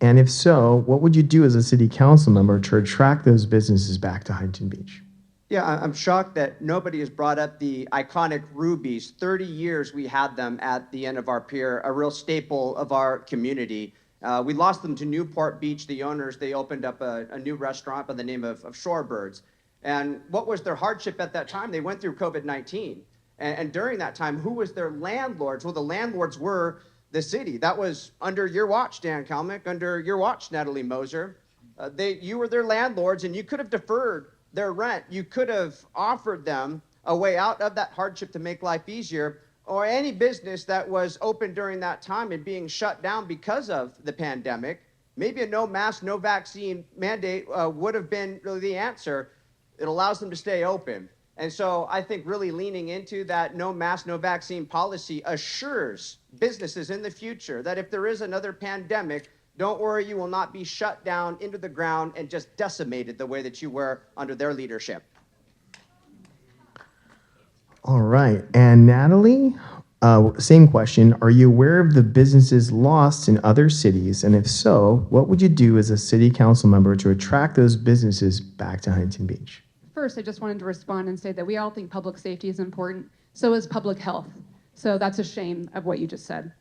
And if so, what would you do as a city council member to attract those businesses back to Huntington Beach? Yeah, I'm shocked that nobody has brought up the iconic Rubies. 30 years we had them at the end of our pier, a real staple of our community. We lost them to Newport Beach. The owners, they opened up a new restaurant by the name of Shorebirds. And what was their hardship at that time? They went through COVID-19. And during that time, who was their landlords? Well, the landlords were the city. That was under your watch, Dan Kalmick, under your watch, Natalie Moser. You were their landlords, and you could have deferred their rent. You could have offered them a way out of that hardship to make life easier, or any business that was open during that time and being shut down because of the pandemic. Maybe a no mask, no vaccine mandate would have been really the answer. It allows them to stay open. And so I think really leaning into that no mask, no vaccine policy assures businesses in the future that if there is another pandemic, don't worry, you will not be shut down into the ground and just decimated the way that you were under their leadership. All right, and Natalie, same question. Are you aware of the businesses lost in other cities? And if so, what would you do as a city council member to attract those businesses back to Huntington Beach? First, I just wanted to respond and say that we all think public safety is important. So is public health. So that's a shame of what you just said.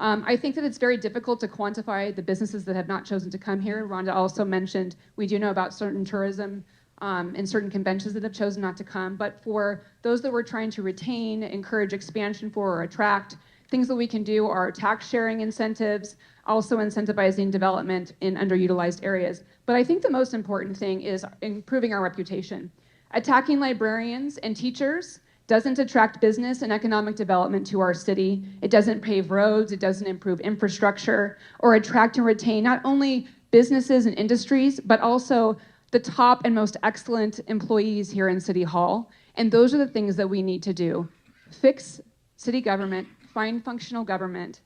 I think that it's very difficult to quantify the businesses that have not chosen to come here. Rhonda also mentioned we do know about certain tourism and certain conventions that have chosen not to come. But for those that we're trying to retain, encourage expansion for, or attract, things that we can do are tax sharing incentives, also incentivizing development in underutilized areas. But I think the most important thing is improving our reputation. Attacking librarians and teachers doesn't attract business and economic development to our city. It doesn't pave roads, it doesn't improve infrastructure, or attract and retain not only businesses and industries, but also the top and most excellent employees here in City Hall. And those are the things that we need to do. Fix city government, find functional government,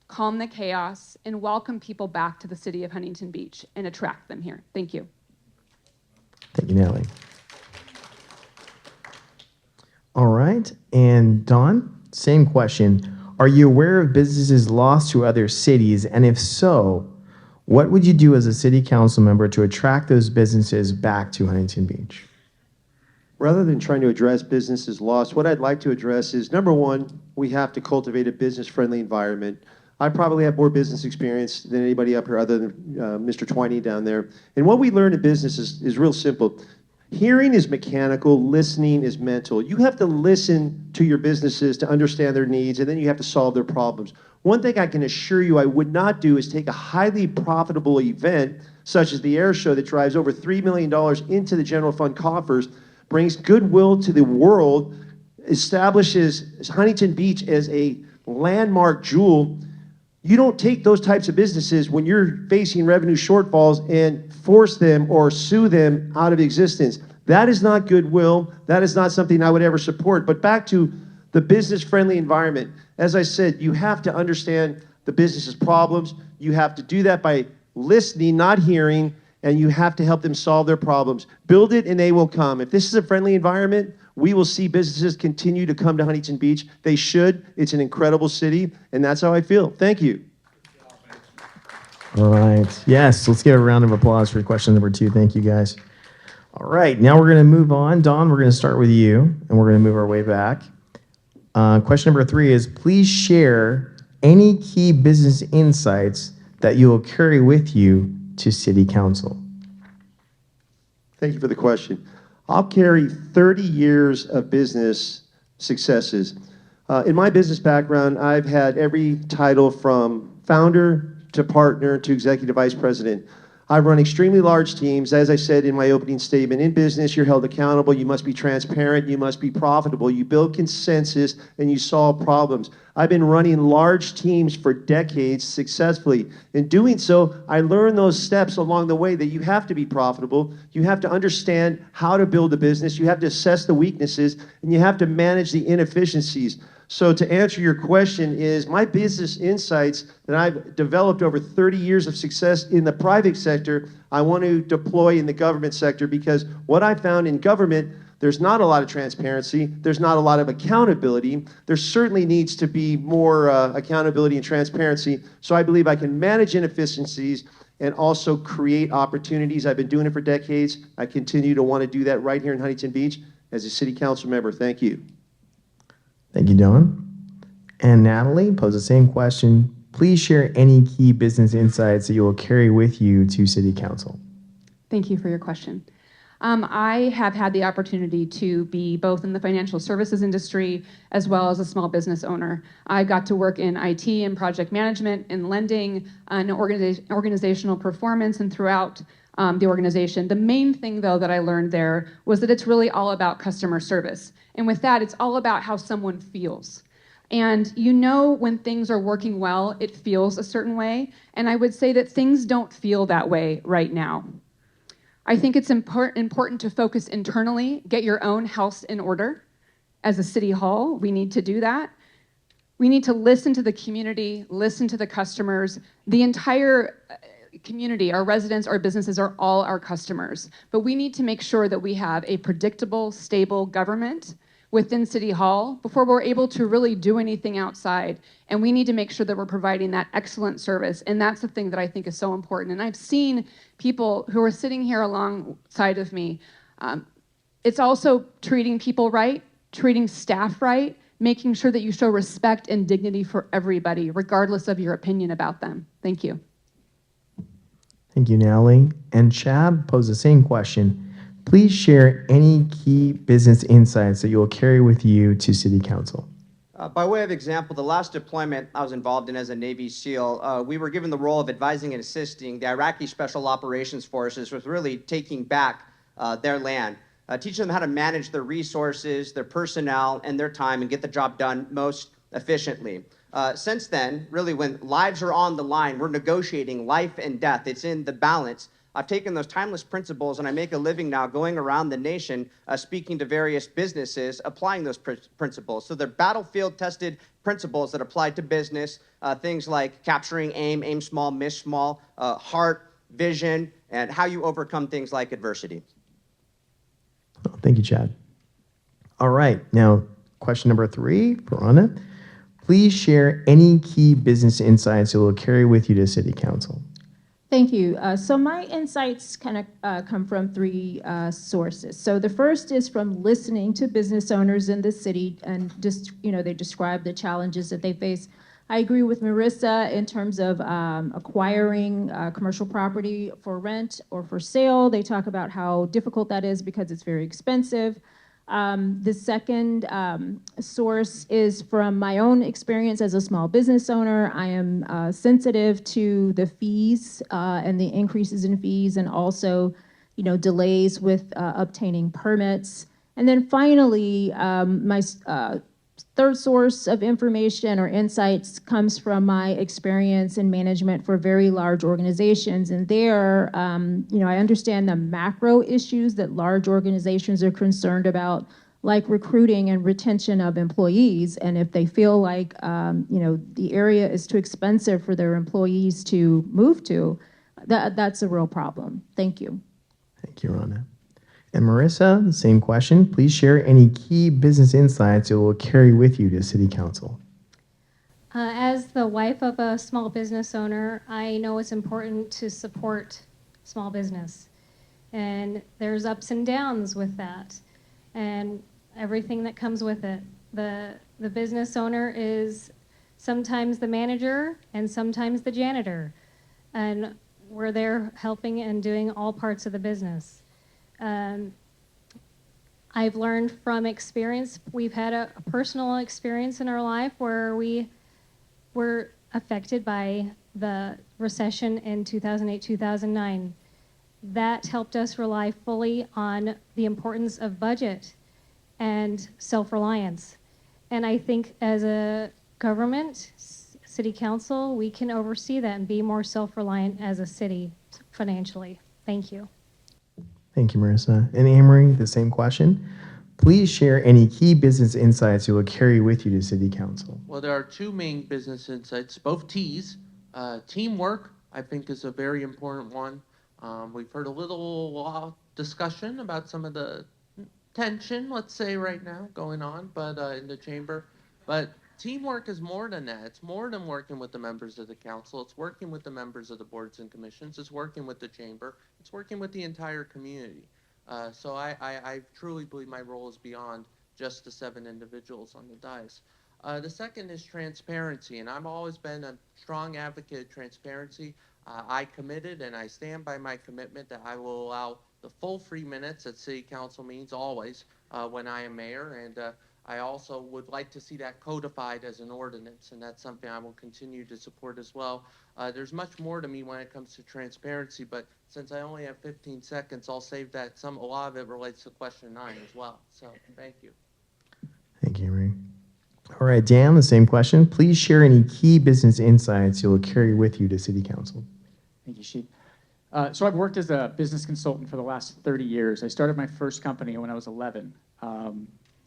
calm the chaos, and welcome people back to the city of Huntington Beach and attract them here. Thank you. Thank you, Natalie. All right, and Dawn, same question. Are you aware of businesses lost to other cities? And if so, what would you do as a city council member to attract those businesses back to Huntington Beach? Rather than trying to address businesses lost, what I'd like to address is, number one, we have to cultivate a business-friendly environment. I probably have more business experience than anybody up here other than Mr. Twiney down there. And what we learn in business is real simple. Hearing is mechanical, listening is mental. You have to listen to your businesses to understand their needs, and then you have to solve their problems. One thing I can assure you I would not do is take a highly profitable event, such as the air show that drives over $3 million into the general fund coffers, brings goodwill to the world, establishes Huntington Beach as a landmark jewel. You don't take those types of businesses when you're facing revenue shortfalls and force them or sue them out of existence. That is not goodwill. That is not something I would ever support. But back to the business-friendly environment. As I said, you have to understand the business's problems. You have to do that by listening, not hearing, and you have to help them solve their problems. Build it and they will come. If this is a friendly environment, we will see businesses continue to come to Huntington Beach. They should. It's an incredible city, and that's how I feel. Thank you. All right. Yes, let's give a round of applause for question number 2. Thank you, guys. All right, now we're going to move on. Dawn, we're going to start with you, and we're going to move our way back. Question number 3 is, please share any key business insights that you will carry with you to City Council. Thank you for the question. I'll carry 30 years of business successes. In my business background, I've had every title from founder to partner to executive vice president. I've run extremely large teams. As I said in my opening statement, in business, you're held accountable. You must be transparent. You must be profitable. You build consensus and you solve problems. I've been running large teams for decades successfully. In doing so, I learned those steps along the way that you have to be profitable. You have to understand how to build a business. You have to assess the weaknesses and you have to manage the inefficiencies. So to answer your question is, my business insights that I've developed over 30 years of success in the private sector, I want to deploy in the government sector, because what I found in government, there's not a lot of transparency, there's not a lot of accountability, there certainly needs to be more accountability and transparency, so I believe I can manage inefficiencies and also create opportunities. I've been doing it for decades. I continue to want to do that right here in Huntington Beach as a city council member. Thank you. Thank you, Dawn. And Natalie, pose the same question. Please share any key business insights that you will carry with you to City Council. Thank you for your question. I have had the opportunity to be both in the financial services industry as well as a small business owner. I got to work in IT and project management and lending and organizational performance and throughout the organization. The main thing, though, that I learned there was that it's really all about customer service. And with that, it's all about how someone feels. And you know when things are working well, it feels a certain way. And I would say that things don't feel that way right now. I think it's important to focus internally, get your own house in order. As a city hall, we need to do that. We need to listen to the community, listen to the customers. The entire community, our residents, our businesses are all our customers. But we need to make sure that we have a predictable, stable government within City Hall before we're able to really do anything outside. And we need to make sure that we're providing that excellent service. And that's the thing that I think is so important. And I've seen people who are sitting here alongside of me. It's also treating people right, treating staff right, making sure that you show respect and dignity for everybody, regardless of your opinion about them. Thank you. Thank you, Natalie. And Chad, pose the same question. Please share any key business insights that you will carry with you to City Council. By way of example, the last deployment I was involved in as a Navy SEAL, we were given the role of advising and assisting the Iraqi Special Operations Forces with really taking back their land. teach them how to manage their resources, their personnel, and their time and get the job done most efficiently. Since then, really, when lives are on the line, we're negotiating life and death. It's in the balance. I've taken those timeless principles and I make a living now going around the nation, speaking to various businesses, applying those principles. So they're battlefield-tested principles that apply to business, things like capturing aim small, miss small, heart, vision, and how you overcome things like adversity. Oh, thank you, Chad. All right, now question number 3 for Rhonda. Please share any key business insights you will carry with you to City Council. Thank you. So my insights kind of come from 3 sources. So the first is from listening to business owners in the city, and just they describe the challenges that they face. I agree with Marissa in terms of acquiring commercial property for rent or for sale. They talk about how difficult that is because it's very expensive. The second source is from my own experience as a small business owner. I am sensitive to the fees and the increases in fees, and also, delays with obtaining permits. And then finally, my third source of information or insights comes from my experience in management for very large organizations. And there, I understand the macro issues that large organizations are concerned about, like recruiting and retention of employees. And if they feel like, the area is too expensive for their employees to move to, that's a real problem. Thank you. Thank you, Rhonda. And Marissa, the same question. Please share any key business insights you will carry with you to City Council. As the wife of a small business owner, I know it's important to support small business. And there's ups and downs with that and everything that comes with it. The business owner is sometimes the manager and sometimes the janitor. And we're there helping and doing all parts of the business. I've learned from experience. We've had a personal experience in our life where we were affected by the recession in 2008, 2009. That helped us rely fully on the importance of budget and self-reliance. And I think as a government, city council, we can oversee that and be more self-reliant as a city financially. Thank you. Thank you, Marissa. And Amory, the same question. Please share any key business insights you will carry with you to City Council. Well, there are 2 main business insights, both T's. Teamwork, I think, is a very important one. We've heard a little discussion about some of the tension, let's say, right now going on, but in the chamber. But teamwork is more than that. It's more than working with the members of the council. It's working with the members of the boards and commissions. It's working with the chamber. It's working with the entire community. So I truly believe my role is beyond just the 7 individuals on the dais. The second is transparency, and I've always been a strong advocate of transparency. I committed, and I stand by my commitment, that I will allow the full 3 minutes at city council meetings always when I am mayor, and I also would like to see that codified as an ordinance, and that's something I will continue to support as well. There's much more to me when it comes to transparency, but since I only have 15 seconds, I'll save that. A lot of it relates to question 9 as well. So thank you. Thank you, Amory. All right, Dan, the same question. Please share any key business insights you will carry with you to City Council. Thank you, Sheep. So I've worked as a business consultant for the last 30 years. I started my first company when I was 11.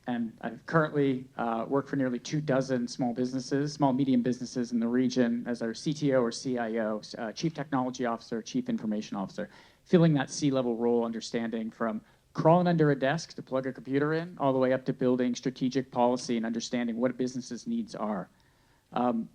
And I currently work for nearly 24 small businesses, small, medium businesses in the region as our CTO or CIO, Chief Technology Officer, Chief Information Officer, filling that C-level role, understanding from crawling under a desk to plug a computer in, all the way up to building strategic policy and understanding what a business's needs are.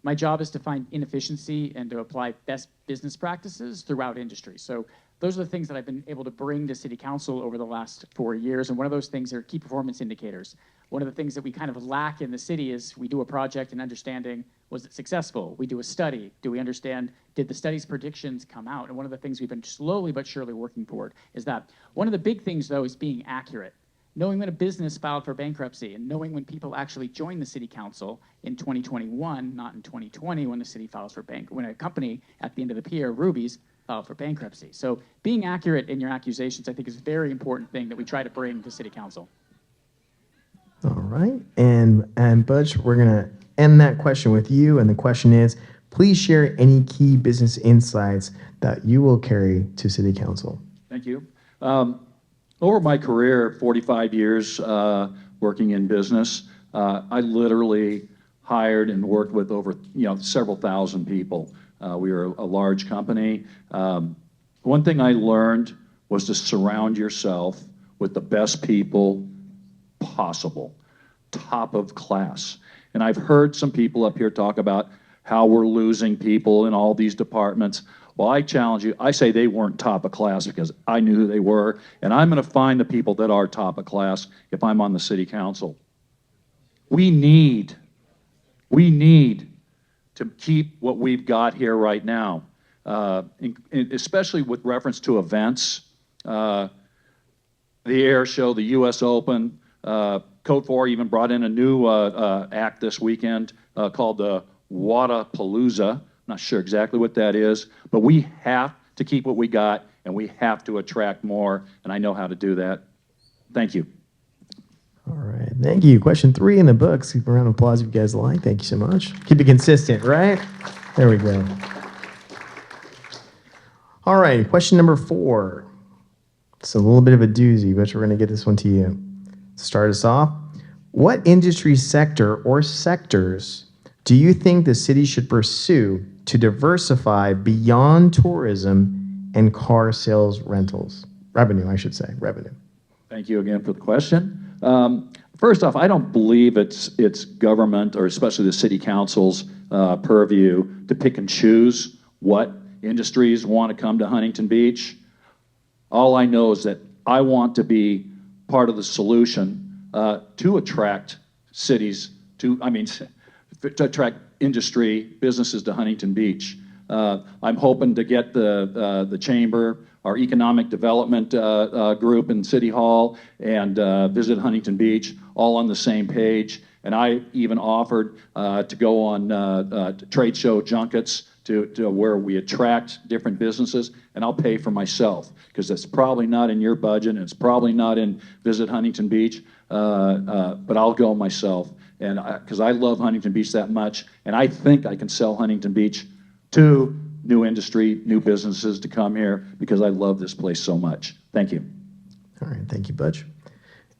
My job is to find inefficiency and to apply best business practices throughout industry. So those are the things that I've been able to bring to City Council over the last 4 years. And one of those things are key performance indicators. One of the things that we kind of lack in the city is we do a project and understanding, was it successful? We do a study. Do we understand, did the study's predictions come out? And one of the things we've been slowly but surely working toward is that. One of the big things, though, is being accurate. Knowing when a business filed for bankruptcy and knowing when people actually join the city council in 2021, not in 2020 when the city files for when a company at the end of the pier, Ruby's, for bankruptcy. So being accurate in your accusations, I think, is a very important thing that we try to bring to City Council. All right. And Butch, we're going to end that question with you. And the question is, please share any key business insights that you will carry to City Council. Thank you. Over my career, 45 years working in business, I literally hired and worked with over several thousand people. We were a large company. One thing I learned was to surround yourself with the best people possible, top of class. And I've heard some people up here talk about how we're losing people in all these departments. Well, I challenge you. I say they weren't top of class because I knew who they were, and I'm going to find the people that are top of class if I'm on the City Council. We need to keep what we've got here right now, especially with reference to events. The Air Show, the U.S. Open, Code 4 even brought in a new act this weekend called the Wadapalooza. Not sure exactly what that is, but we have to keep what we got, and we have to attract more, and I know how to do that. Thank you. All right. Thank you. Question 3 in the books. Keep a round of applause if you guys like. Thank you so much. Keep it consistent, right? There we go. All right. Question number 4. It's a little bit of a doozy, but we're going to get this one to you. To start us off, what industry sector or sectors do you think the city should pursue to diversify beyond tourism and car sales rentals? Revenue, I should say. Revenue. Thank you again for the question. First off, I don't believe it's government, or especially the City Council's purview to pick and choose what industries want to come to Huntington Beach. All I know is that I want to be part of the solution to attract cities to attract industry businesses to Huntington Beach. I'm hoping to get the chamber, our economic development group in City Hall, and Visit Huntington Beach, all on the same page. And I even offered to go on trade show junkets to where we attract different businesses, and I'll pay for myself, because that's probably not in your budget, and it's probably not in Visit Huntington Beach, but I'll go myself, and because I love Huntington Beach that much, and I think I can sell Huntington Beach to new industry, new businesses to come here, because I love this place so much. Thank you. All right, thank you, Butch.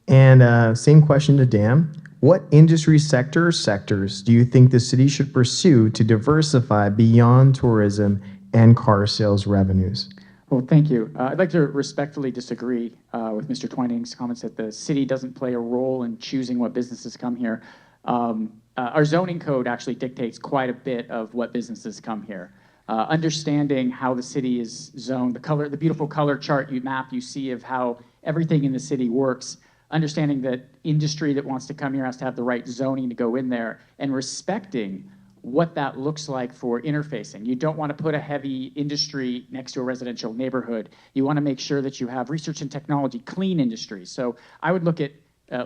And same question to Dan. What industry sector or sectors do you think the city should pursue to diversify beyond tourism and car sales revenues? Well, thank you. I'd like to respectfully disagree with Mr. Twining's comments that the city doesn't play a role in choosing what businesses come here. Our zoning code actually dictates quite a bit of what businesses come here. Understanding how the city is zoned, the beautiful color chart map you see of how everything in the city works, understanding that industry that wants to come here has to have the right zoning to go in there, and respecting what that looks like for interfacing. You don't want to put a heavy industry next to a residential neighborhood. You want to make sure that you have research and technology, clean industries. So I would look at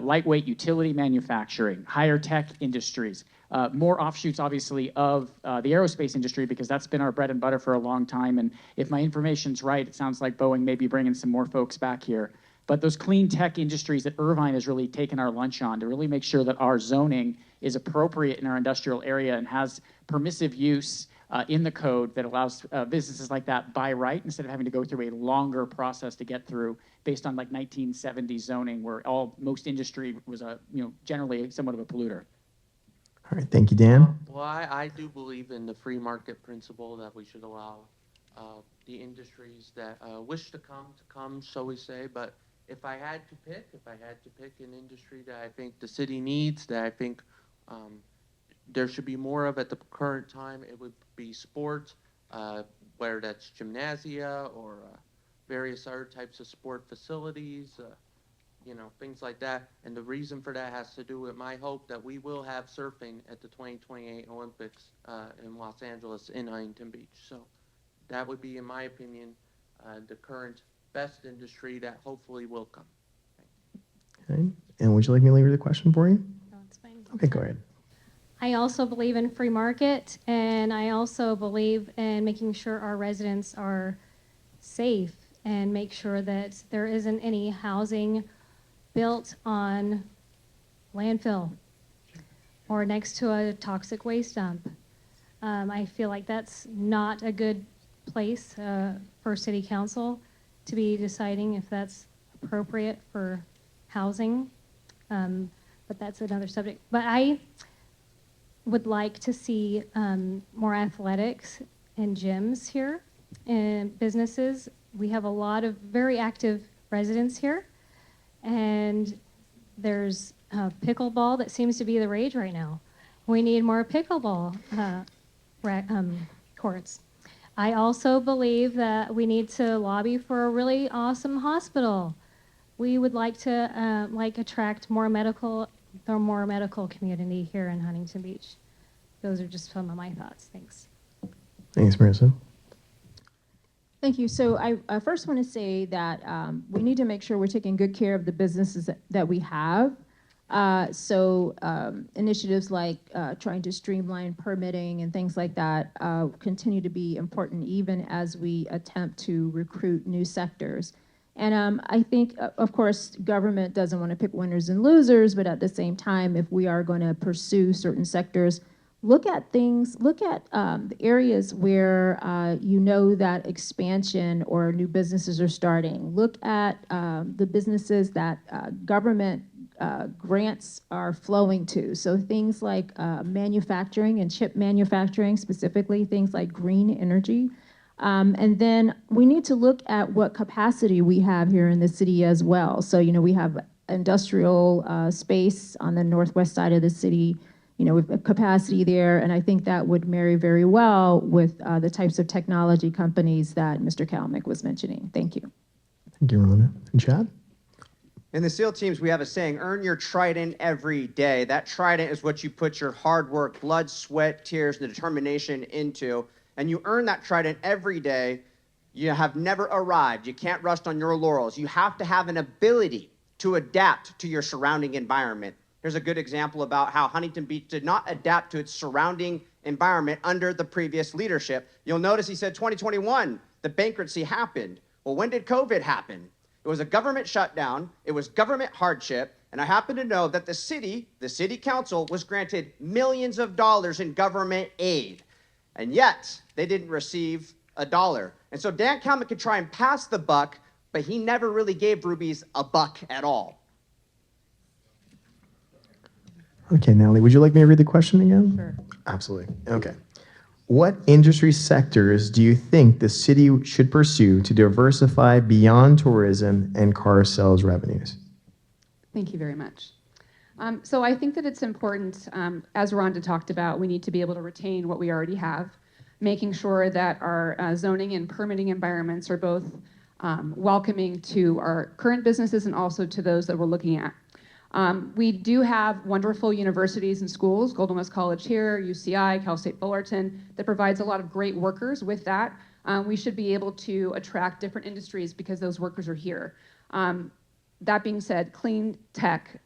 lightweight utility manufacturing, higher tech industries, more offshoots, obviously, of the aerospace industry, because that's been our bread and butter for a long time. And if my information's right, it sounds like Boeing may be bringing some more folks back here. But those clean tech industries that Irvine has really taken our lunch on to really make sure that our zoning is appropriate in our industrial area and has permissive use in the code that allows businesses like that by right, instead of having to go through a longer process to get through based on like 1970s zoning, where most industry was generally somewhat of a polluter. All right, thank you, Dan. Well, I do believe in the free market principle, that we should allow the industries that wish to come, shall we say. But if I had to pick an industry that I think the city needs, that I think there should be more of at the current time, it would be sport, whether that's gymnasia or various other types of sport facilities, things like that. And the reason for that has to do with my hope that we will have surfing at the 2028 Olympics in Los Angeles in Huntington Beach. So that would be, in my opinion, the current best industry that hopefully will come. Okay. And would you like me to leave the question for you? No, it's fine. Okay, go ahead. I also believe in free market, and I also believe in making sure our residents are safe and make sure that there isn't any housing built on landfill or next to a toxic waste dump. I feel like that's not a good place for city council to be deciding if that's appropriate for housing. But that's another subject. But I would like to see more athletics and gyms here and businesses. We have a lot of very active residents here, and there's pickleball that seems to be the rage right now. We need more pickleball courts. I also believe that we need to lobby for a really awesome hospital. We would like to attract the more medical community here in Huntington Beach. Those are just some of my thoughts. Thanks. Thanks, Marissa. Thank you. So I first want to say that we need to make sure we're taking good care of the businesses that we have. Initiatives like trying to streamline permitting and things like that continue to be important even as we attempt to recruit new sectors. And I think, of course, government doesn't want to pick winners and losers, but at the same time, if we are going to pursue certain sectors, look at the areas where you know that expansion or new businesses are starting. Look at the businesses that government grants are flowing to. So things like manufacturing and chip manufacturing, specifically things like green energy. And then we need to look at what capacity we have here in the city as well. So, we have industrial space on the northwest side of the city. With capacity there, and I think that would marry very well with the types of technology companies that Mr. Kalmick was mentioning. Thank you. Thank you, Rhonda. And Chad? In the SEAL teams, we have a saying, earn your trident every day. That trident is what you put your hard work, blood, sweat, tears, and determination into, and you earn that trident every day. You have never arrived. You can't rest on your laurels. You have to have an ability to adapt to your surrounding environment. Here's a good example about how Huntington Beach did not adapt to its surrounding environment under the previous leadership. You'll notice he said 2021, the bankruptcy happened. Well, when did COVID happen? It was a government shutdown, it was government hardship, and I happen to know that the city council was granted millions of dollars in government aid, and yet they didn't receive a dollar. And so Dan Kalmick could try and pass the buck, but he never really gave Ruby's a buck at all. Okay, Natalie, would you like me to read the question again? Sure. Absolutely. Okay. What industry sectors do you think the city should pursue to diversify beyond tourism and car sales revenues? Thank you very much. So I think that it's important, as Rhonda talked about, we need to be able to retain what we already have, making sure that our zoning and permitting environments are both welcoming to our current businesses and also to those that we're looking at. We do have wonderful universities and schools, Golden West College here, UCI, Cal State Fullerton, that provides a lot of great workers. With that, we should be able to attract different industries because those workers are here. That being said, clean tech,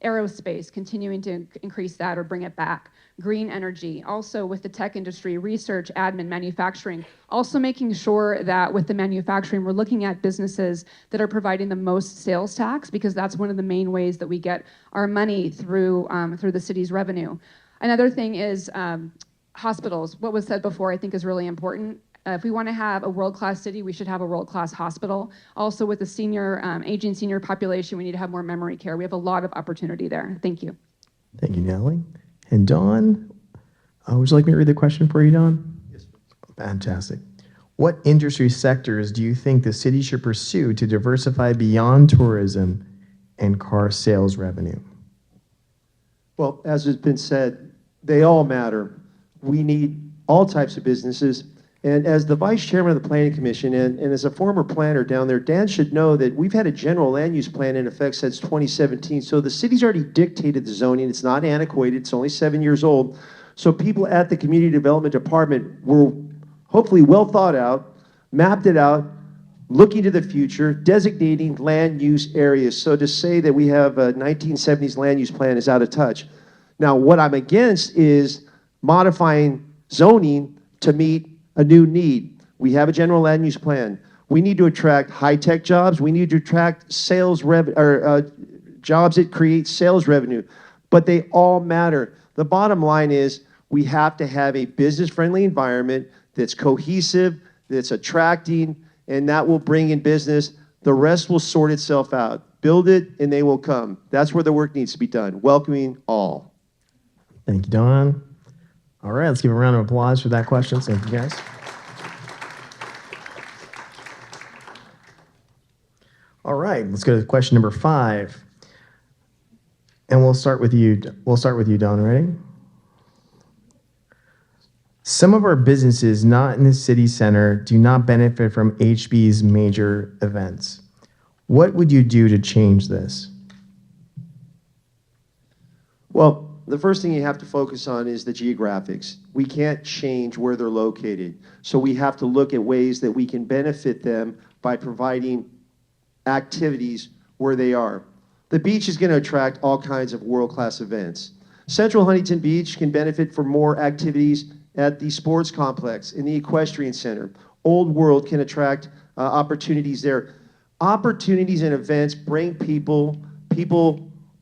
aerospace, continuing to increase that or bring it back. Green energy, also with the tech industry, research, admin, manufacturing, also making sure that with the manufacturing, we're looking at businesses that are providing the most sales tax because that's one of the main ways that we get our money through the city's revenue. Another thing is hospitals. What was said before I think is really important. If we want to have a world-class city, we should have a world-class hospital. Also with the aging senior population, we need to have more memory care. We have a lot of opportunity there. Thank you. Thank you, Natalie. And Dawn, would you like me to read the question for you, Dawn? Yes. Fantastic. What industry sectors do you think the city should pursue to diversify beyond tourism and car sales revenue? Well, as has been said, they all matter. We need all types of businesses. And as the vice chairman of the planning commission and as a former planner down there, Dan should know that we've had a general land use plan in effect since 2017. So the city's already dictated the zoning. It's not antiquated. It's only 7 years old. So people at the community development department were hopefully well thought out, mapped it out, looking to the future, designating land use areas. So to say that we have a 1970s land use plan is out of touch. Now, what I'm against is modifying zoning to meet a new need. We have a general land use plan. We need to attract high-tech jobs. We need to attract jobs that create sales revenue. But they all matter. The bottom line is we have to have a business-friendly environment that's cohesive, that's attracting, and that will bring in business. The rest will sort itself out. Build it, and they will come. That's where the work needs to be done. Welcoming all. Thank you, Don. All right, let's give a round of applause for that question. Thank you, guys. All right, let's go to question number 5. And we'll start with you. We'll start with you, Don. Ready? Some of our businesses not in the city center do not benefit from HB's major events. What would you do to change this? Well, the first thing you have to focus on is the geographics. We can't change where they're located. So we have to look at ways that we can benefit them by providing activities where they are. The beach is going to attract all kinds of world-class events. Central Huntington Beach can benefit from more activities at the sports complex, in the equestrian center. Old World can attract opportunities there. Opportunities and events bring people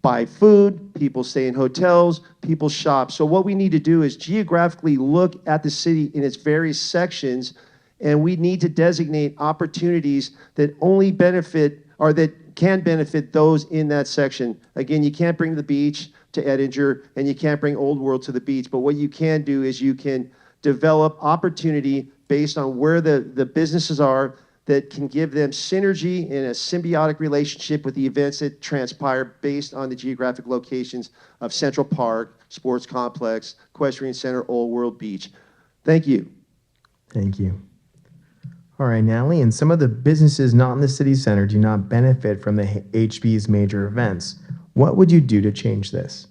buy food, people stay in hotels, people shop. So what we need to do is geographically look at the city in its various sections, and we need to designate opportunities that only benefit, or that can benefit those in that section. Again, you can't bring the beach to Edinger, and you can't bring Old World to the beach, but what you can do is you can develop opportunity based on where the businesses are that can give them synergy in a symbiotic relationship with the events that transpire based on the geographic locations of Central Park, Sports Complex, Equestrian Center, Old World Beach. Thank you. Thank you. All right, Natalie, and some of the businesses not in the city center do not benefit from the HB's major events. What would you do to change this?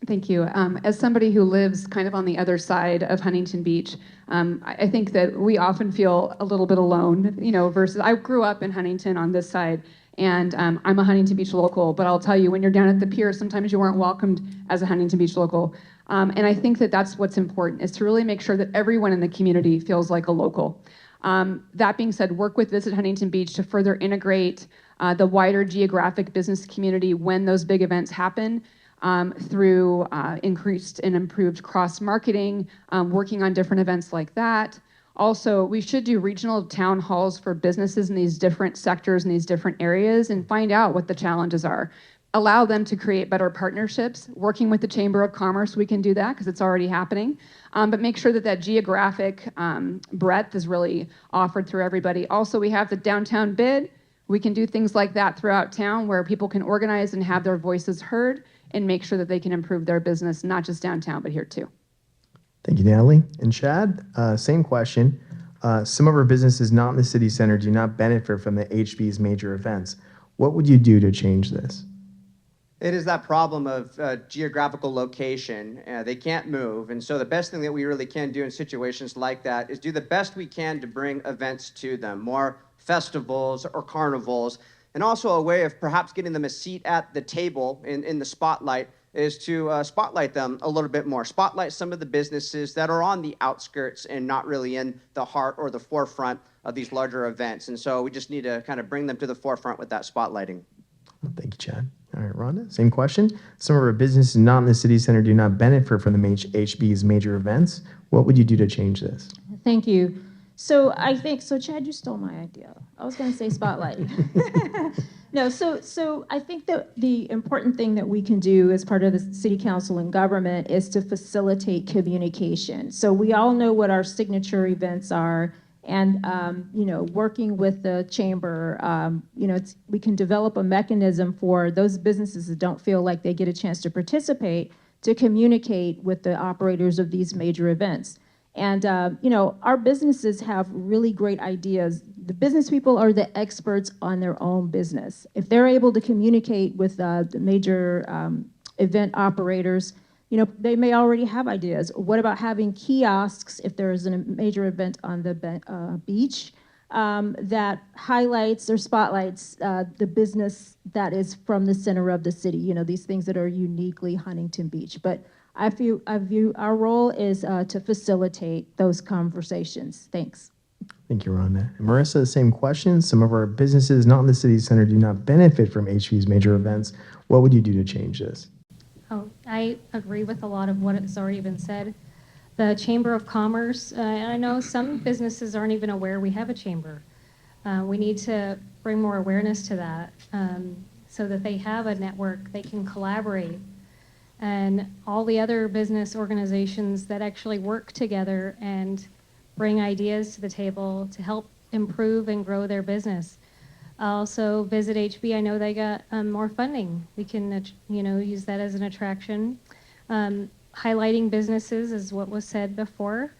Thank you. As somebody who lives kind of on the other side of Huntington Beach, I think that we often feel a little bit alone, versus I grew up in Huntington on this side, and I'm a Huntington Beach local, but I'll tell you, when you're down at the pier, sometimes you weren't welcomed as a Huntington Beach local. And I think that that's what's important, is to really make sure that everyone in the community feels like a local. That being said, work with Visit Huntington Beach to further integrate the wider geographic business community when those big events happen, through increased and improved cross-marketing, working on different events like that. Also, we should do regional town halls for businesses in these different sectors and these different areas and find out what the challenges are. Allow them to create better partnerships. Working with the Chamber of Commerce, we can do that because it's already happening. But make sure that that geographic breadth is really offered through everybody. Also, we have the downtown bid. We can do things like that throughout town where people can organize and have their voices heard and make sure that they can improve their business, not just downtown, but here too. Thank you, Natalie. And Chad, same question. Some of our businesses not in the city center do not benefit from the HB's major events. What would you do to change this? It is that problem of geographical location. They can't move. And so the best thing that we really can do in situations like that is do the best we can to bring events to them, more festivals or carnivals. And also a way of perhaps getting them a seat at the table in the spotlight is to spotlight them a little bit more. Spotlight some of the businesses that are on the outskirts and not really in the heart or the forefront of these larger events. And so we just need to kind of bring them to the forefront with that spotlighting. Thank you, Chad. All right, Rhonda, same question. Some of our businesses not in the city center do not benefit from the HB's major events. What would you do to change this? Thank you. So Chad, you stole my idea. I was going to say spotlighting. No, so I think that the important thing that we can do as part of the city council and government is to facilitate communication. So we all know what our signature events are, and working with the chamber, we can develop a mechanism for those businesses that don't feel like they get a chance to participate to communicate with the operators of these major events. And, our businesses have really great ideas. The business people are the experts on their own business. If they're able to communicate with the major event operators, they may already have ideas. What about having kiosks if there is a major event on the beach that highlights or spotlights the business that is from the center of the city, these things that are uniquely Huntington Beach. But I view our role is to facilitate those conversations. Thanks. Thank you, Rhonda. And Marissa, the same question. Some of our businesses not in the city center do not benefit from HB's major events. What would you do to change this? Oh, I agree with a lot of what has already been said. The Chamber of Commerce, I know some businesses aren't even aware we have a chamber. We need to bring more awareness to that so that they have a network, they can collaborate. And all the other business organizations that actually work together and bring ideas to the table to help improve and grow their business. Also, Visit HB, I know they got more funding. We can, use that as an attraction. Highlighting businesses is what was said before,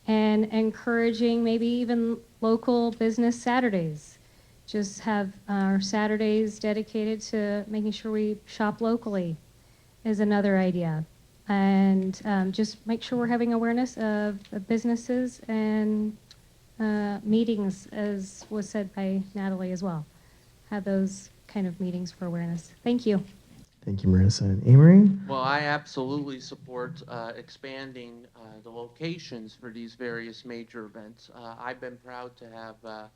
and encouraging maybe even local business Saturdays. Just have our Saturdays dedicated to making sure we shop locally is another idea. And just make sure we're having awareness of businesses and meetings, as was said by Natalie as well. Have those kind of meetings for awareness. Thank you. Thank you, Marissa. And Amory? Well, I absolutely support expanding the locations for these various major events. I've been proud to have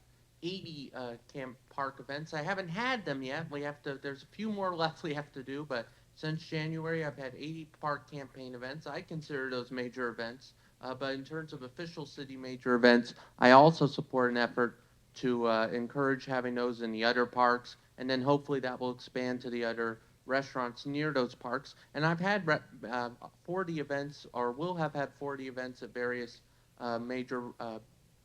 80 camp park events. I haven't had them yet. There's a few more left we have to do, but since January, I've had 80 park campaign events. I consider those major events. But in terms of official city major events, I also support an effort to encourage having those in the other parks, and then hopefully that will expand to the other restaurants near those parks. And I've had 40 events, or will have had 40 events at various major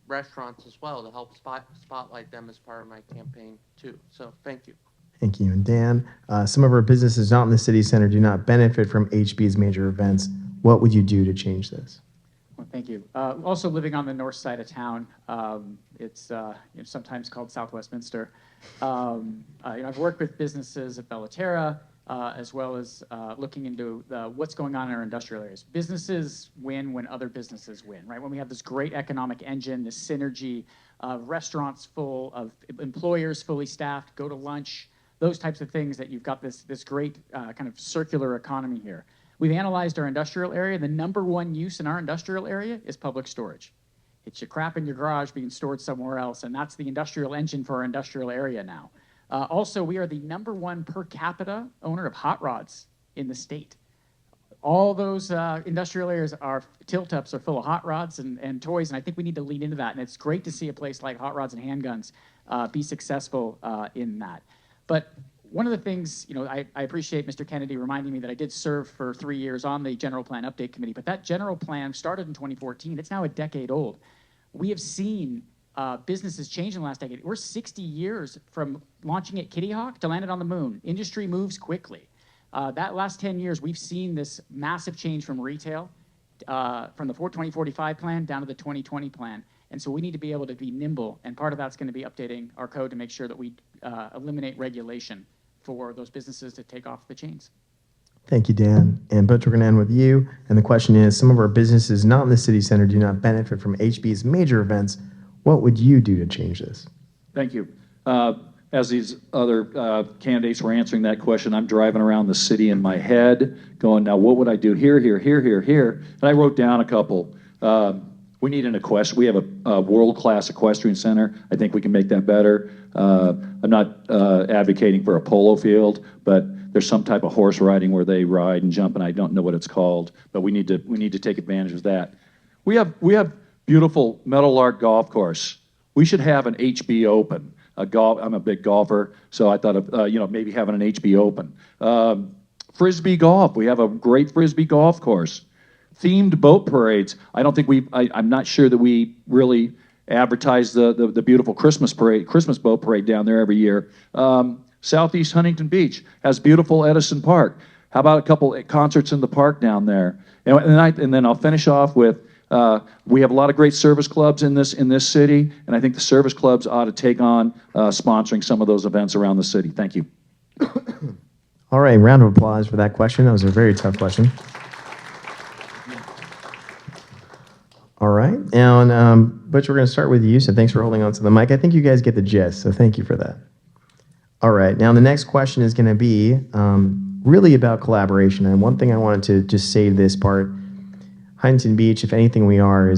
restaurants as well to help spotlight them as part of my campaign too. So thank you. Thank you. And Dan, some of our businesses not in the city center do not benefit from HB's major events. What would you do to change this? Well, thank you. Also living on the north side of town, it's sometimes called South Westminster. I've worked with businesses at Bellaterra, as well as looking into what's going on in our industrial areas. Businesses win when other businesses win, right? When we have this great economic engine, this synergy of restaurants full of employers fully staffed, go to lunch, those types of things, that you've got this great kind of circular economy here. We've analyzed our industrial area. The number one use in our industrial area is public storage. It's your crap in your garage being stored somewhere else, and that's the industrial engine for our industrial area now. Also, we are the number one per capita owner of hot rods in the state. All those industrial areas are tilt-ups are full of hot rods and toys, and I think we need to lean into that. And it's great to see a place like Hot Rods and Handguns be successful in that. But one of the things, I appreciate Mr. Kennedy reminding me that I did serve for 3 years on the General Plan Update Committee, but that general plan started in 2014. It's now a decade old. We have seen businesses change in the last decade. We're 60 years from launching at Kitty Hawk to landing on the moon. Industry moves quickly. That last 10 years, we've seen this massive change from retail, from the 2045 plan down to the 2020 plan. And so we need to be able to be nimble, and part of that's going to be updating our code to make sure that we eliminate regulation for those businesses to take off the chains. Thank you, Dan. And Butch, we're going to end with you. And the question is, some of our businesses not in the city center do not benefit from HB's major events. What would you do to change this? Thank you. As these other candidates were answering that question, I'm driving around the city in my head going, now what would I do here, here, here, here, here? And I wrote down a couple. We need an we have a world-class equestrian center. I think we can make that better. I'm not advocating for a polo field, but there's some type of horse riding where they ride and jump, and I don't know what it's called, but we need to take advantage of that. We have beautiful Meadowlark Golf Course. We should have an HB Open. I'm a big golfer, so I thought of maybe having an HB Open. Frisbee golf. We have a great Frisbee golf course. Themed boat parades. I don't think I'm not sure that we really advertise the beautiful Christmas boat parade down there every year. Southeast Huntington Beach has beautiful Edison Park. How about a couple concerts in the park down there? And then I'll finish off with, we have a lot of great service clubs in this city, and I think the service clubs ought to take on sponsoring some of those events around the city. Thank you. All right, round of applause for that question. That was a very tough question. All right, and Butch, we're going to start with you, so thanks for holding on to the mic. I think you guys get the gist, so thank you for that. All right, now the next question is going to be really about collaboration, and one thing I wanted to just say to this part, Huntington Beach, if anything we are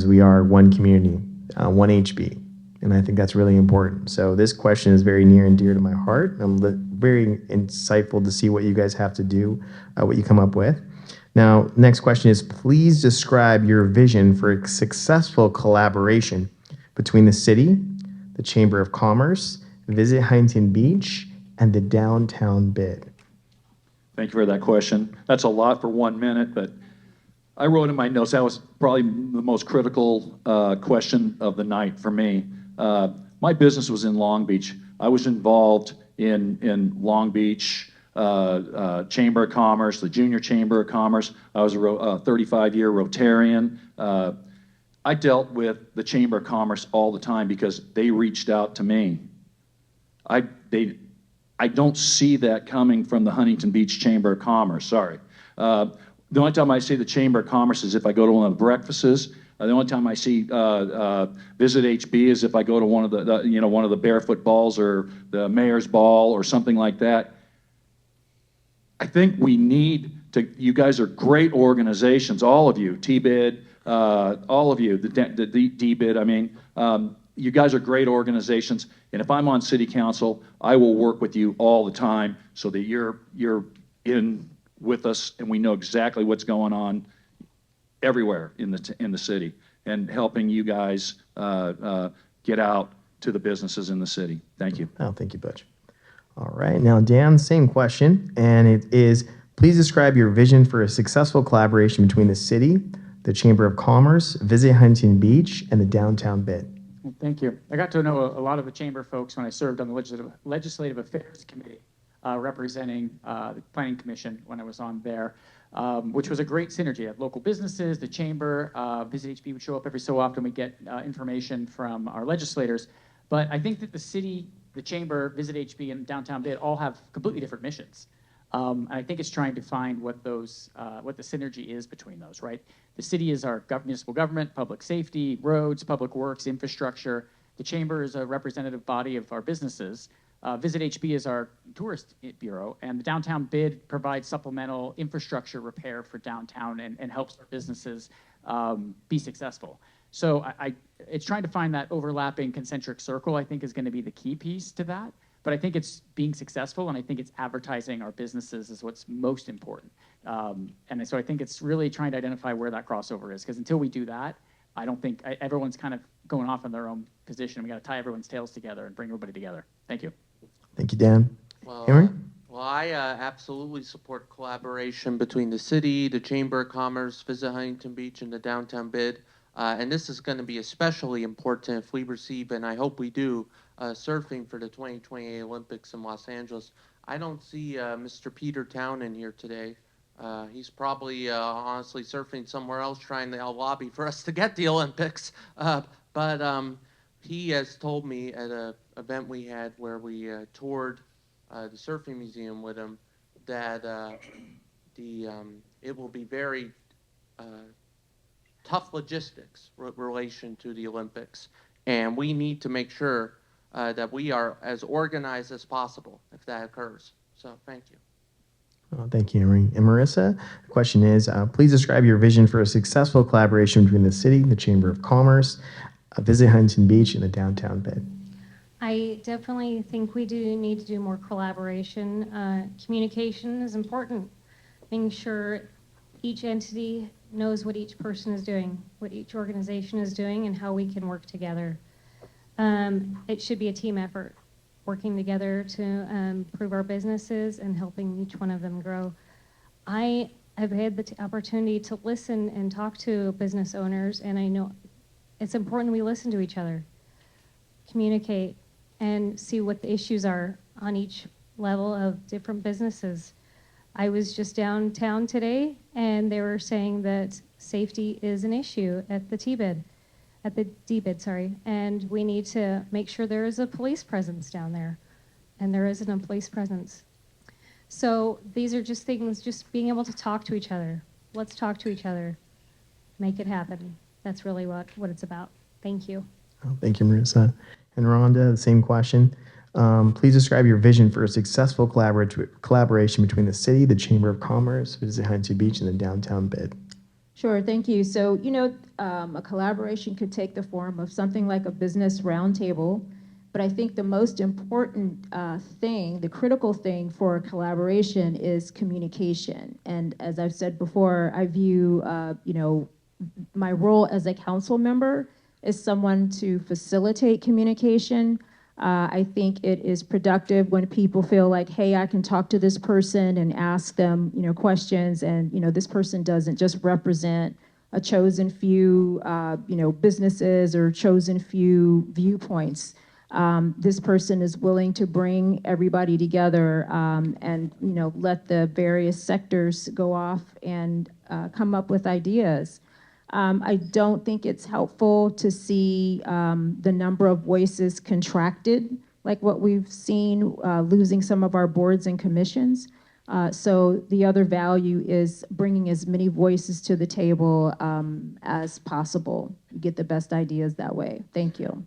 one community, one HB, And I think that's really important. So this question is very near and dear to my heart. I'm very insightful to see what you guys have to do, what you come up with. Now, next question is, please describe your vision for a successful collaboration between the city, the Chamber of Commerce, Visit Huntington Beach, and the downtown bid. Thank you for that question. That's a lot for 1 minute, but I wrote in my notes, that was probably the most critical question of the night for me. My business was in Long Beach. I was involved in Long Beach Chamber of Commerce, the Junior Chamber of Commerce. I was a 35-year Rotarian. I dealt with the Chamber of Commerce all the time because they reached out to me. I don't see that coming from the Huntington Beach Chamber of Commerce, sorry. The only time I see the Chamber of Commerce is if I go to one of the breakfasts. The only time I see Visit HB is if I go to one of the barefoot balls or the mayor's ball or something like that. I think we need to, you guys are great organizations, all of you, TBID, all of you, the DBID, I mean, you guys are great organizations, and if I'm on city council, I will work with you all the time so that you're in with us and we know exactly what's going on everywhere in the city and helping you guys get out to the businesses in the city. Thank you. Oh, thank you, Butch. All right, now Dan, same question, and it is, please describe your vision for a successful collaboration between the city, the Chamber of Commerce, Visit Huntington Beach, and the downtown bid. Thank you. I got to know a lot of the chamber folks when I served on the Legislative Affairs Committee, representing the Planning Commission when I was on there, which was a great synergy of local businesses, the chamber, Visit HB would show up every so often. We get information from our legislators. But I think that the city, the chamber, Visit HB, and downtown bid all have completely different missions. And I think it's trying to find what those, what the synergy is between those, right? The city is our municipal government, public safety, roads, public works, infrastructure. The chamber is a representative body of our businesses. Visit HB is our tourist bureau, and the downtown bid provides supplemental infrastructure repair for downtown and helps our businesses be successful. So it's trying to find that overlapping concentric circle, I think, is going to be the key piece to that. But I think it's being successful, and I think it's advertising our businesses is what's most important. And so I think it's really trying to identify where that crossover is, because until we do that, I don't think everyone's kind of going off on their own position. We got to tie everyone's tails together and bring everybody together. Thank you. Thank you, Dan. Well, Henry? I absolutely support collaboration between the city, the Chamber of Commerce, Visit Huntington Beach, and the downtown bid. And this is going to be especially important if we receive, and I hope we do, surfing for the 2028 Olympics in Los Angeles. I don't see Mr. Peter Town in here today. He's probably honestly surfing somewhere else trying to lobby for us to get the Olympics. But he has told me at an event we had where we toured the surfing museum with him that it will be very tough logistics relation to the Olympics. And we need to make sure that we are as organized as possible if that occurs. So thank you. Oh, thank you, Henry. And Marissa, the question is, please describe your vision for a successful collaboration between the city, the Chamber of Commerce, Visit Huntington Beach, and the downtown bid. I definitely think we do need to do more collaboration. Communication is important. Making sure each entity knows what each person is doing, what each organization is doing, and how we can work together. It should be a team effort, working together to improve our businesses and helping each one of them grow. I have had the opportunity to listen and talk to business owners, and I know it's important we listen to each other, communicate, and see what the issues are on each level of different businesses. I was just downtown today, and they were saying that safety is an issue at the DBID, sorry, and we need to make sure there is a police presence down there, and there isn't a police presence. So these are just things, just being able to talk to each other. Let's talk to each other, make it happen. That's really what it's about. Thank you. Oh, thank you, Marissa. And Rhonda, the same question. Please describe your vision for a successful collaboration between the city, the Chamber of Commerce, Visit Huntington Beach, and the downtown bid. Sure, thank you. So, a collaboration could take the form of something like a business roundtable, but I think the most important thing, the critical thing for collaboration is communication. And as I've said before, I view, my role as a council member is someone to facilitate communication. I think it is productive when people feel like, hey, I can talk to this person and ask them, questions, and this person doesn't just represent a chosen few, businesses or chosen few viewpoints. This person is willing to bring everybody together and let the various sectors go off and come up with ideas. I don't think it's helpful to see the number of voices contracted, like what we've seen, losing some of our boards and commissions. So the other value is bringing as many voices to the table as possible. You get the best ideas that way. Thank you.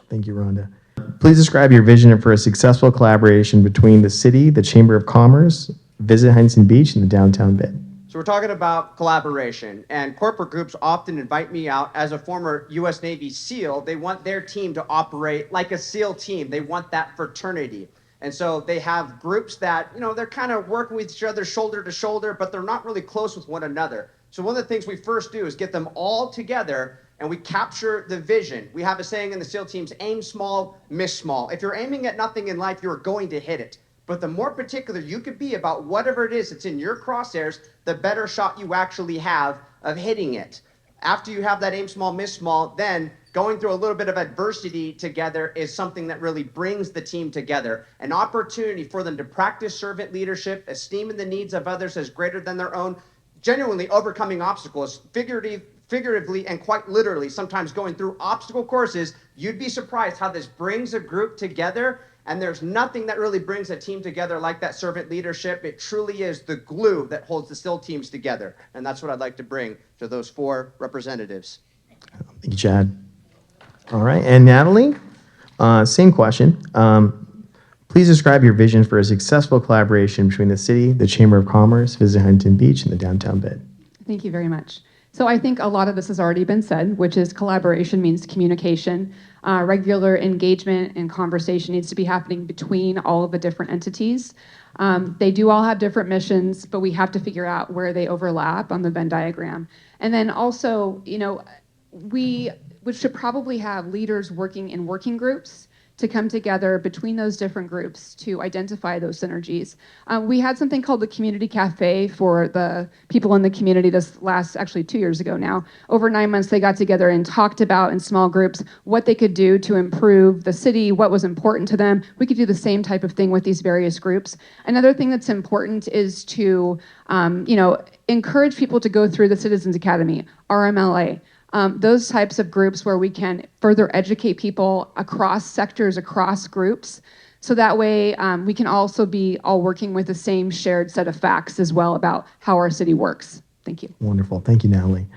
Thank you, Rhonda. Please describe your vision for a successful collaboration between the city, the Chamber of Commerce, Visit Huntington Beach, and the downtown bid. So we're talking about collaboration, and corporate groups often invite me out. As a former U.S. Navy SEAL, they want their team to operate like a SEAL team. They want that fraternity. And so they have groups that, they're kind of working with each other shoulder to shoulder, but they're not really close with one another. So one of the things we first do is get them all together and we capture the vision. We have a saying in the SEAL teams, aim small, miss small. If you're aiming at nothing in life, you're going to hit it. But the more particular you could be about whatever it is that's in your crosshairs, the better shot you actually have of hitting it. After you have that aim small, miss small, then going through a little bit of adversity together is something that really brings the team together. An opportunity for them to practice servant leadership, esteeming the needs of others as greater than their own, genuinely overcoming obstacles, figuratively and quite literally, sometimes going through obstacle courses. You'd be surprised how this brings a group together. And there's nothing that really brings a team together like that servant leadership. It truly is the glue that holds the SEAL teams together. And that's what I'd like to bring to those 4 representatives. Thank you, Chad. All right, and Natalie, same question. Please describe your vision for a successful collaboration between the city, the Chamber of Commerce, Visit Huntington Beach, and the downtown bid. Thank you very much. So I think a lot of this has already been said, which is collaboration means communication. Regular engagement and conversation needs to be happening between all of the different entities. They do all have different missions, but we have to figure out where they overlap on the Venn diagram. And then also, we should probably have leaders working in working groups to come together between those different groups to identify those synergies. We had something called the Community Cafe for the people in the community this last, actually 2 years ago now. Over 9 months, they got together and talked about in small groups what they could do to improve the city, what was important to them. We could do the same type of thing with these various groups. Another thing that's important is to, encourage people to go through the Citizens Academy, RMLA. Those types of groups where we can further educate people across sectors, across groups, so that way we can also be all working with the same shared set of facts as well about how our city works. Thank you. Wonderful. Thank you, Natalie.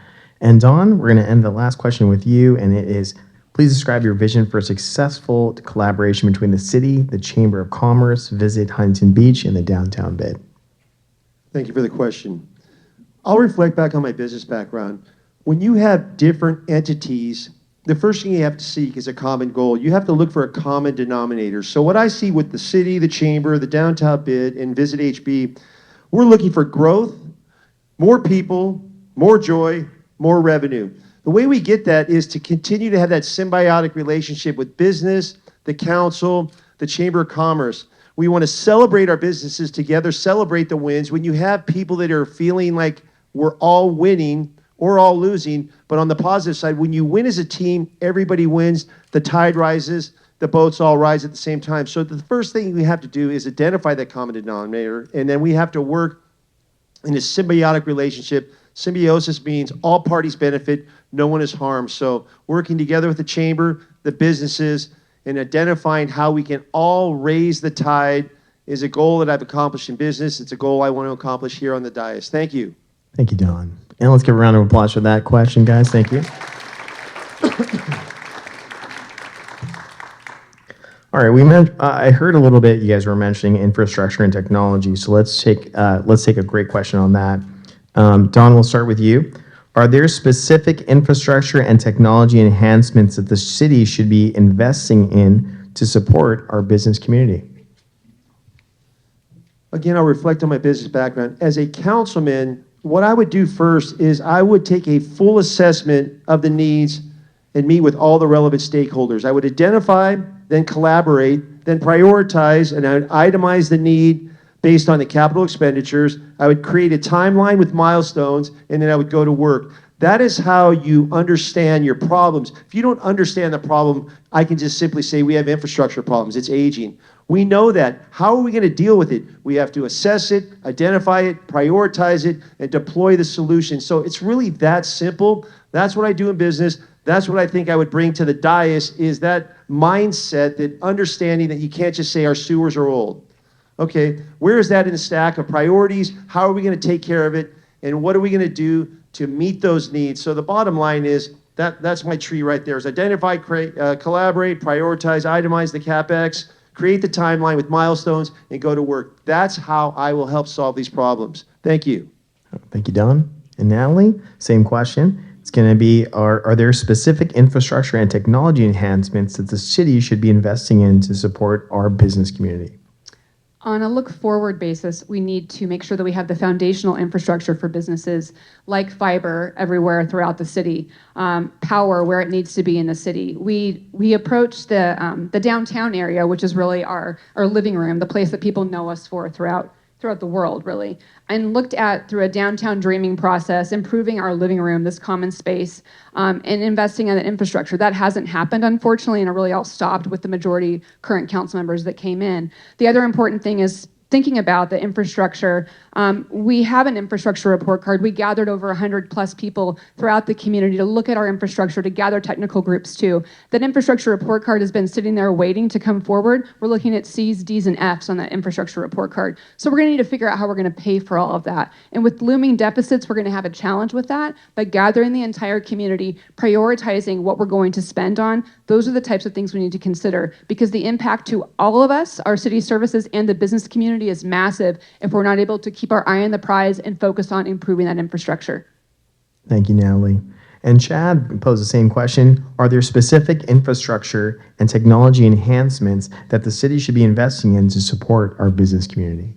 And Dawn, we're going to end the last question with you, and it is, please describe your vision for a successful collaboration between the city, the Chamber of Commerce, Visit Huntington Beach, and the downtown bid. Thank you for the question. I'll reflect back on my business background. When you have different entities, the first thing you have to seek is a common goal. You have to look for a common denominator. So what I see with the city, the chamber, the downtown bid, and Visit HB, we're looking for growth, more people, more joy, more revenue. The way we get that is to continue to have that symbiotic relationship with business, the council, the Chamber of Commerce. We want to celebrate our businesses together, celebrate the wins. When you have people that are feeling like we're all winning, or all losing, but on the positive side, when you win as a team, everybody wins, the tide rises, the boats all rise at the same time. So the first thing we have to do is identify that common denominator, and then we have to work in a symbiotic relationship. Symbiosis means all parties benefit, no one is harmed. So working together with the chamber, the businesses, and identifying how we can all raise the tide is a goal that I've accomplished in business. It's a goal I want to accomplish here on the dais. Thank you. Thank you, Dawn. And let's give a round of applause for that question, guys. Thank you. All right, I heard a little bit. You guys were mentioning infrastructure and technology. So let's take a great question on that. Dawn, we'll start with you. Are there specific infrastructure and technology enhancements that the city should be investing in to support our business community? Again, I'll reflect on my business background. As a councilman, what I would do first is I would take a full assessment of the needs and meet with all the relevant stakeholders. I would identify, then collaborate, then prioritize, and I would itemize the need based on the capital expenditures. I would create a timeline with milestones, and then I would go to work. That is how you understand your problems. If you don't understand the problem, I can just simply say we have infrastructure problems. It's aging. We know that. How are we going to deal with it? We have to assess it, identify it, prioritize it, and deploy the solution. So it's really that simple. That's what I do in business. That's what I think I would bring to the dais, is that mindset, that understanding that you can't just say our sewers are old. Okay, where is that in the stack of priorities? How are we going to take care of it? And what are we going to do to meet those needs? So the bottom line is that's my tree right there, is identify, collaborate, prioritize, itemize the CapEx, create the timeline with milestones, and go to work. That's how I will help solve these problems. Thank you. Thank you, Don. And Natalie, same question. It's going to be, are there specific infrastructure and technology enhancements that the city should be investing in to support our business community? On a look-forward basis, we need to make sure that we have the foundational infrastructure for businesses like fiber everywhere throughout the city, power where it needs to be in the city. We approach the downtown area, which is really our living room, the place that people know us for throughout the world, really, and looked at through a downtown dreaming process, improving our living room, this common space, and investing in the infrastructure. That hasn't happened, unfortunately, and it really all stopped with the majority current council members that came in. The other important thing is thinking about the infrastructure. We have an infrastructure report card. We gathered over 100 plus people throughout the community to look at our infrastructure, to gather technical groups too. That infrastructure report card has been sitting there waiting to come forward. We're looking at C's, D's, and F's on that infrastructure report card. So we're gonna need to figure out how we're gonna pay for all of that. And with looming deficits, we're gonna have a challenge with that, but gathering the entire community, prioritizing what we're going to spend on, those are the types of things we need to consider, because the impact to all of us, our city services, and the business community is massive if we're not able to keep our eye on the prize and focus on improving that infrastructure. Thank you, Natalie. And Chad posed the same question. Are there specific infrastructure and technology enhancements that the city should be investing in to support our business community?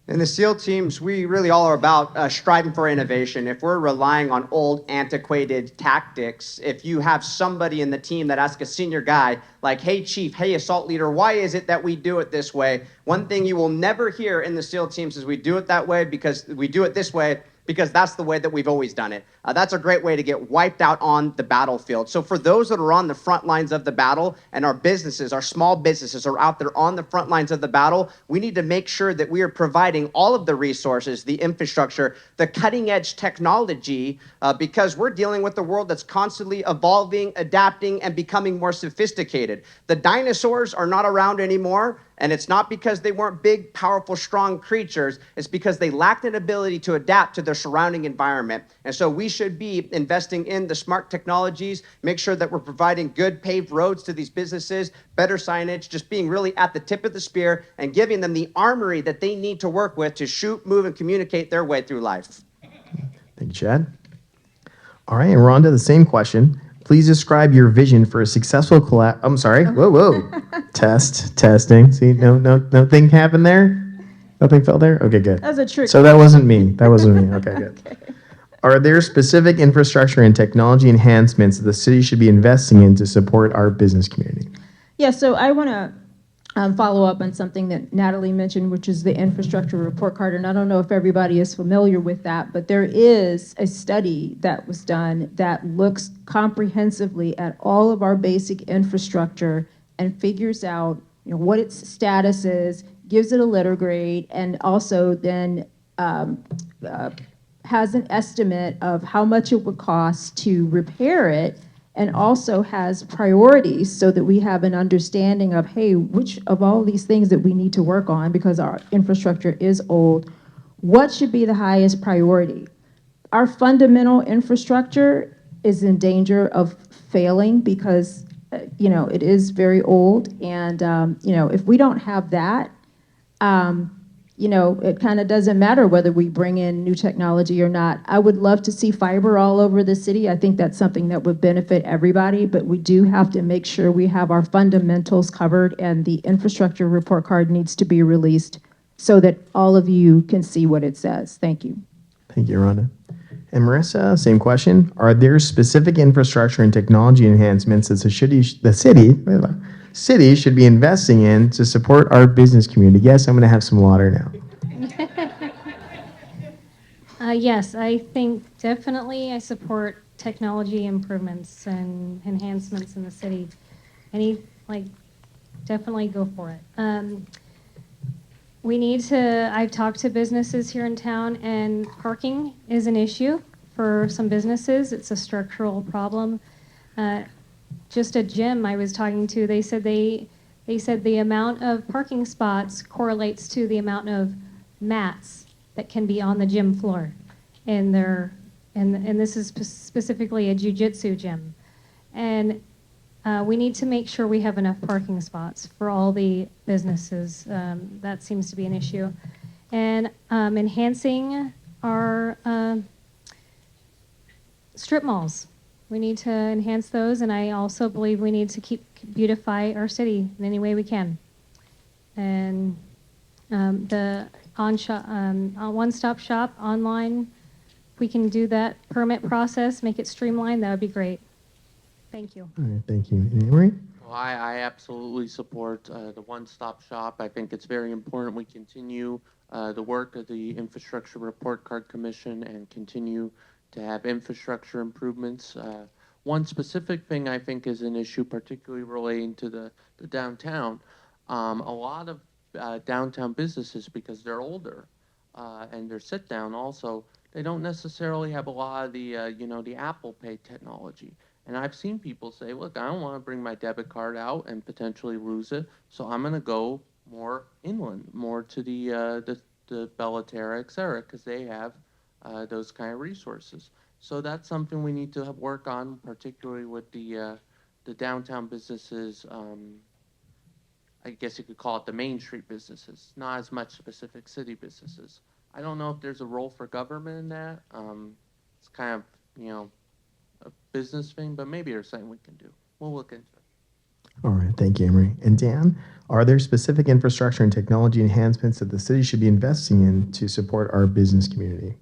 In the SEAL teams, we really all are about striving for innovation. If we're relying on old, antiquated tactics, if you have somebody in the team that asks a senior guy, like, hey, chief, hey, assault leader, why is it that we do it this way? One thing you will never hear in the SEAL teams is we do it that way because we do it this way because that's the way that we've always done it. That's a great way to get wiped out on the battlefield. So for those that are on the front lines of the battle, and our businesses, our small businesses are out there on the front lines of the battle, we need to make sure that we are providing all of the resources, the infrastructure, the cutting edge technology, because we're dealing with a world that's constantly evolving, adapting, and becoming more sophisticated. The dinosaurs are not around anymore. And it's not because they weren't big, powerful, strong creatures. It's because they lacked an ability to adapt to their surrounding environment. And so we should be investing in the smart technologies, make sure that we're providing good paved roads to these businesses, better signage, just being really at the tip of the spear and giving them the armory that they need to work with to shoot, move, and communicate their way through life. Thank you, Chad. All right, and Rhonda, the same question. Please describe your vision for a successful I'm sorry. Whoa. Testing. See, nothing happened there? Nothing fell there? Okay, good. That's a trick. So that wasn't me. Okay, good. Okay. Are there specific infrastructure and technology enhancements that the city should be investing in to support our business community? Yeah, so I want to follow up on something that Natalie mentioned, which is the infrastructure report card. And I don't know if everybody is familiar with that, but there is a study that was done that looks comprehensively at all of our basic infrastructure and figures out, what its status is, gives it a letter grade, and also then has an estimate of how much it would cost to repair it, and also has priorities so that we have an understanding of, hey, which of all these things that we need to work on, because our infrastructure is old, what should be the highest priority? Our fundamental infrastructure is in danger of failing because, it is very old. And, if we don't have that, you know, it kind of doesn't matter whether we bring in new technology or not. I would love to see fiber all over the city. I think that's something that would benefit everybody, but we do have to make sure we have our fundamentals covered, and the infrastructure report card needs to be released so that all of you can see what it says. Thank you. Thank you, Rhonda. And Marissa, same question. Are there specific infrastructure and technology enhancements that the city should be investing in to support our business community? Yes, I'm going to have some water now. Yes, I think definitely I support technology improvements and enhancements in the city. Definitely go for it. I've talked to businesses here in town, and parking is an issue for some businesses. It's a structural problem. Just a gym I was talking to, they said the amount of parking spots correlates to the amount of mats that can be on the gym floor. And this is specifically a jiu-jitsu gym. And we need to make sure we have enough parking spots for all the businesses. That seems to be an issue. And enhancing our strip malls. We need to enhance those, and I also believe we need to beautify our city in any way we can. And the one-stop shop online, if we can do that permit process, make it streamlined, that would be great. Thank you. All right, thank you. And Amory? Well, I absolutely support the one-stop shop. I think it's very important we continue the work of the Infrastructure Report Card Commission and continue to have infrastructure improvements. One specific thing I think is an issue, particularly relating to the downtown. A lot of downtown businesses, because they're older and they're sit-down also, they don't necessarily have a lot of the the Apple Pay technology. And I've seen people say, look, I don't want to bring my debit card out and potentially lose it, so I'm going to go more inland, more to the Bellaterra, et cetera, because they have those kind of resources. So that's something we need to work on, particularly with the downtown businesses. I guess you could call it the Main Street businesses, not as much specific city businesses. I don't know if there's a role for government in that. It's kind of, a business thing, but maybe there's something we can do. We'll look into it. All right, thank you, Amory. And Dan, are there specific infrastructure and technology enhancements that the city should be investing in to support our business community?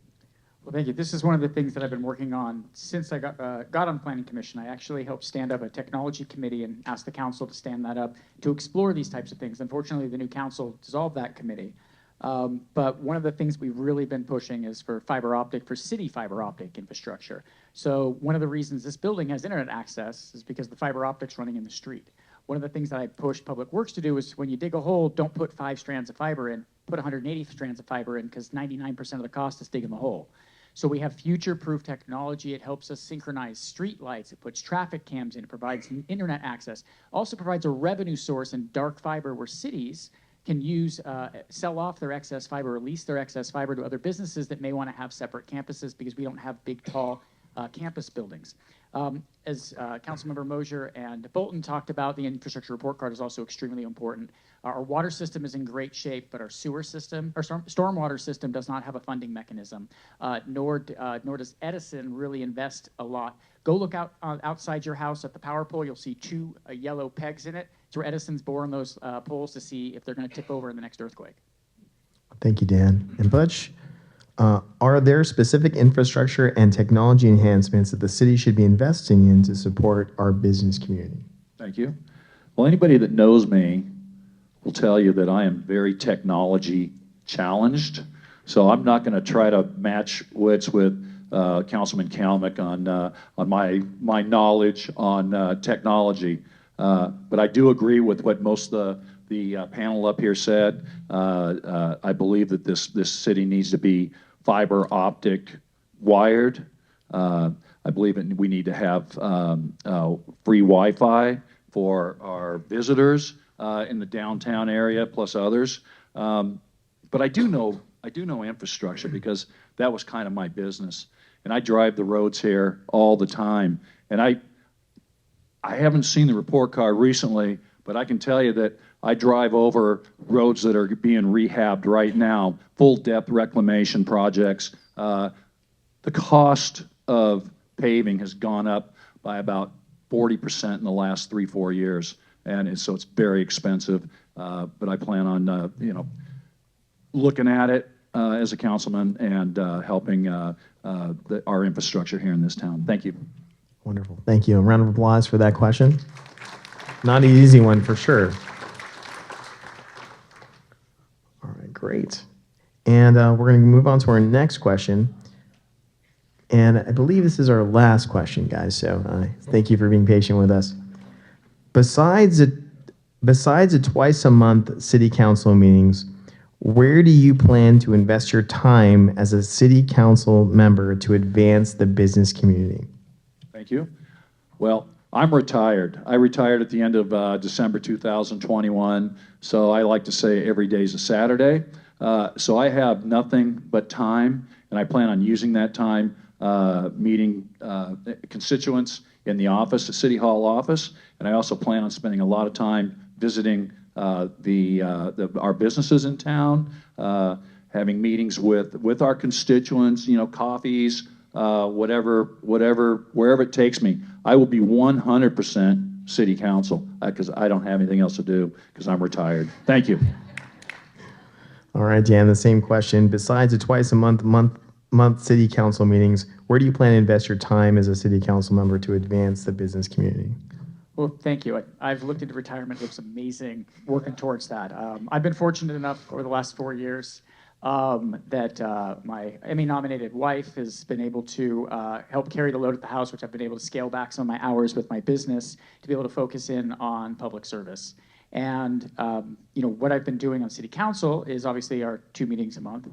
Well, thank you. This is one of the things that I've been working on since I got on Planning Commission. I actually helped stand up a technology committee and asked the council to stand that up to explore these types of things. Unfortunately, the new council dissolved that committee. But one of the things we've really been pushing is for city fiber optic infrastructure. So one of the reasons this building has internet access is because the fiber optic's running in the street. One of the things that I push Public Works to do is when you dig a hole, don't put 5 strands of fiber in, put 180 strands of fiber in, because 99% of the cost is digging the hole. So we have future-proof technology. It helps us synchronize street lights. It puts traffic cams in. It provides internet access. Also provides a revenue source in dark fiber where cities can sell off their excess fiber or lease their excess fiber to other businesses that may want to have separate campuses because we don't have big, tall campus buildings. As Councilmember Mosier and Bolton talked about, the infrastructure report card is also extremely important. Our water system is in great shape, but our sewer system, our stormwater system does not have a funding mechanism, nor does Edison really invest a lot. Go look outside your house at the power pole. You'll see 2 yellow pegs in it. It's where Edison's boring those poles to see if they're going to tip over in the next earthquake. Thank you, Dan. And Butch, are there specific infrastructure and technology enhancements that the city should be investing in to support our business community? Thank you. Well, anybody that knows me will tell you that I am very technology challenged. So I'm not going to try to match wits with Councilman Kalmick on my knowledge on technology. But I do agree with what most of the panel up here said. I believe that this city needs to be fiber optic wired. I believe we need to have free Wi-Fi for our visitors in the downtown area, plus others. But I do know infrastructure because that was kind of my business, and I drive the roads here all the time. And I haven't seen the report card recently, but I can tell you that I drive over roads that are being rehabbed right now, full-depth reclamation projects. The cost of paving has gone up by about 40% in the last 3-4 years, and so it's very expensive. But I plan on, looking at it as a councilman and helping our infrastructure here in this town. Thank you. Wonderful. Thank you. A round of applause for that question. Not an easy one for sure. All right, great. And we're going to move on to our next question. And I believe this is our last question, guys. So thank you for being patient with us. Besides the twice a month city council meetings, where do you plan to invest your time as a city council member to advance the business community? Thank you. Well, I'm retired. I retired at the end of December 2021, so I like to say every day is a Saturday. So I have nothing but time, and I plan on using that time meeting constituents in the office, the City Hall office, and I also plan on spending a lot of time visiting our businesses in town, having meetings with our constituents, coffees, wherever it takes me. I will be 100% city council because I don't have anything else to do because I'm retired. Thank you. All right, Dan, the same question. Besides the twice a month city council meetings, where do you plan to invest your time as a city council member to advance the business community? Well, thank you. I've looked into retirement. It looks amazing working towards that. I've been fortunate enough over the last 4 years that my Emmy-nominated wife has been able to help carry the load at the house, which I've been able to scale back some of my hours with my business to be able to focus in on public service. And what I've been doing on city council is obviously our 2 meetings a month,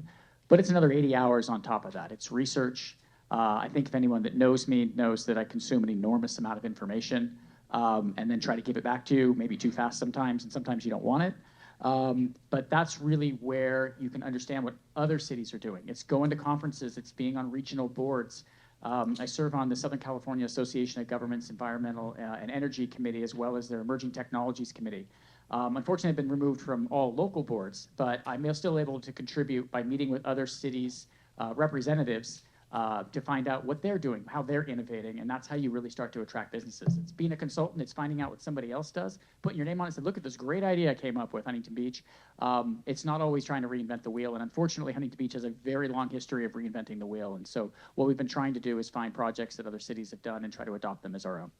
but it's another 80 hours on top of that. It's research. I think if anyone that knows me knows that I consume an enormous amount of information and then try to give it back to you, maybe too fast sometimes, and sometimes you don't want it. But that's really where you can understand what other cities are doing. It's going to conferences, it's being on regional boards. I serve on the Southern California Association of Governments Environmental and Energy Committee, as well as their Emerging Technologies Committee. Unfortunately, I've been removed from all local boards, but I'm still able to contribute by meeting with other cities' representatives to find out what they're doing, how they're innovating, and that's how you really start to attract businesses. It's being a consultant, it's finding out what somebody else does, putting your name on it and say, look at this great idea I came up with, Huntington Beach. It's not always trying to reinvent the wheel, and unfortunately, Huntington Beach has a very long history of reinventing the wheel, and so what we've been trying to do is find projects that other cities have done and try to adopt them as our own.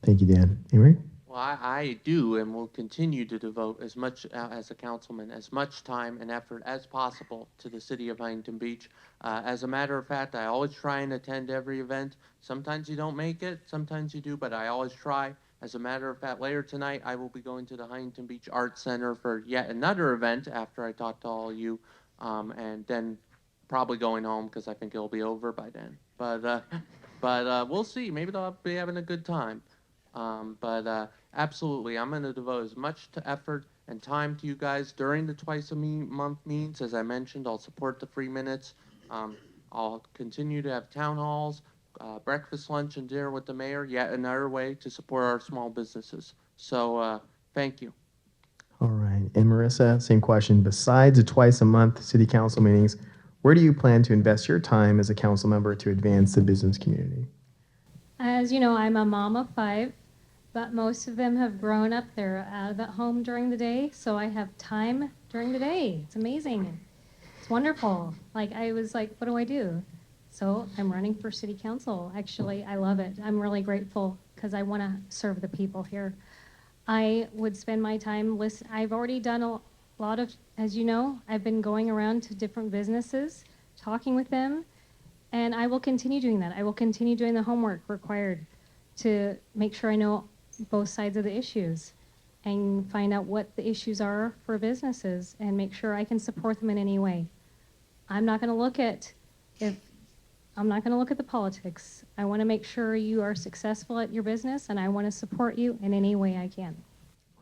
Thank you, Dan. Amory? Well, I do and will continue to devote as much, as a councilman, as much time and effort as possible to the city of Huntington Beach. As a matter of fact, I always try and attend every event. Sometimes you don't make it, sometimes you do, but I always try. As a matter of fact, later tonight, I will be going to the Huntington Beach Arts Center for yet another event after I talk to all of you, and then probably going home because I think it'll be over by then. But we'll see. Maybe they'll be having a good time. Absolutely, I'm going to devote as much effort and time to you guys during the twice-a-month meetings. As I mentioned, I'll support the free minutes. I'll continue to have town halls, breakfast, lunch, and dinner with the mayor, yet another way to support our small businesses. So thank you. All right. And Marissa, same question. Besides the twice-a-month city council meetings, where do you plan to invest your time as a council member to advance the business community? As you know, I'm a mom of 5, but most of them have grown up. They're out of at home during the day, so I have time during the day. It's amazing. It's wonderful. I was like, what do I do? So I'm running for city council. Actually, I love it. I'm really grateful because I want to serve the people here. I would spend my time listening. I've already done a lot of, as you know, I've been going around to different businesses, talking with them, and I will continue doing that. I will continue doing the homework required to make sure I know both sides of the issues and find out what the issues are for businesses and make sure I can support them in any way. I'm not going to look at the politics. I want to make sure you are successful at your business, and I want to support you in any way I can.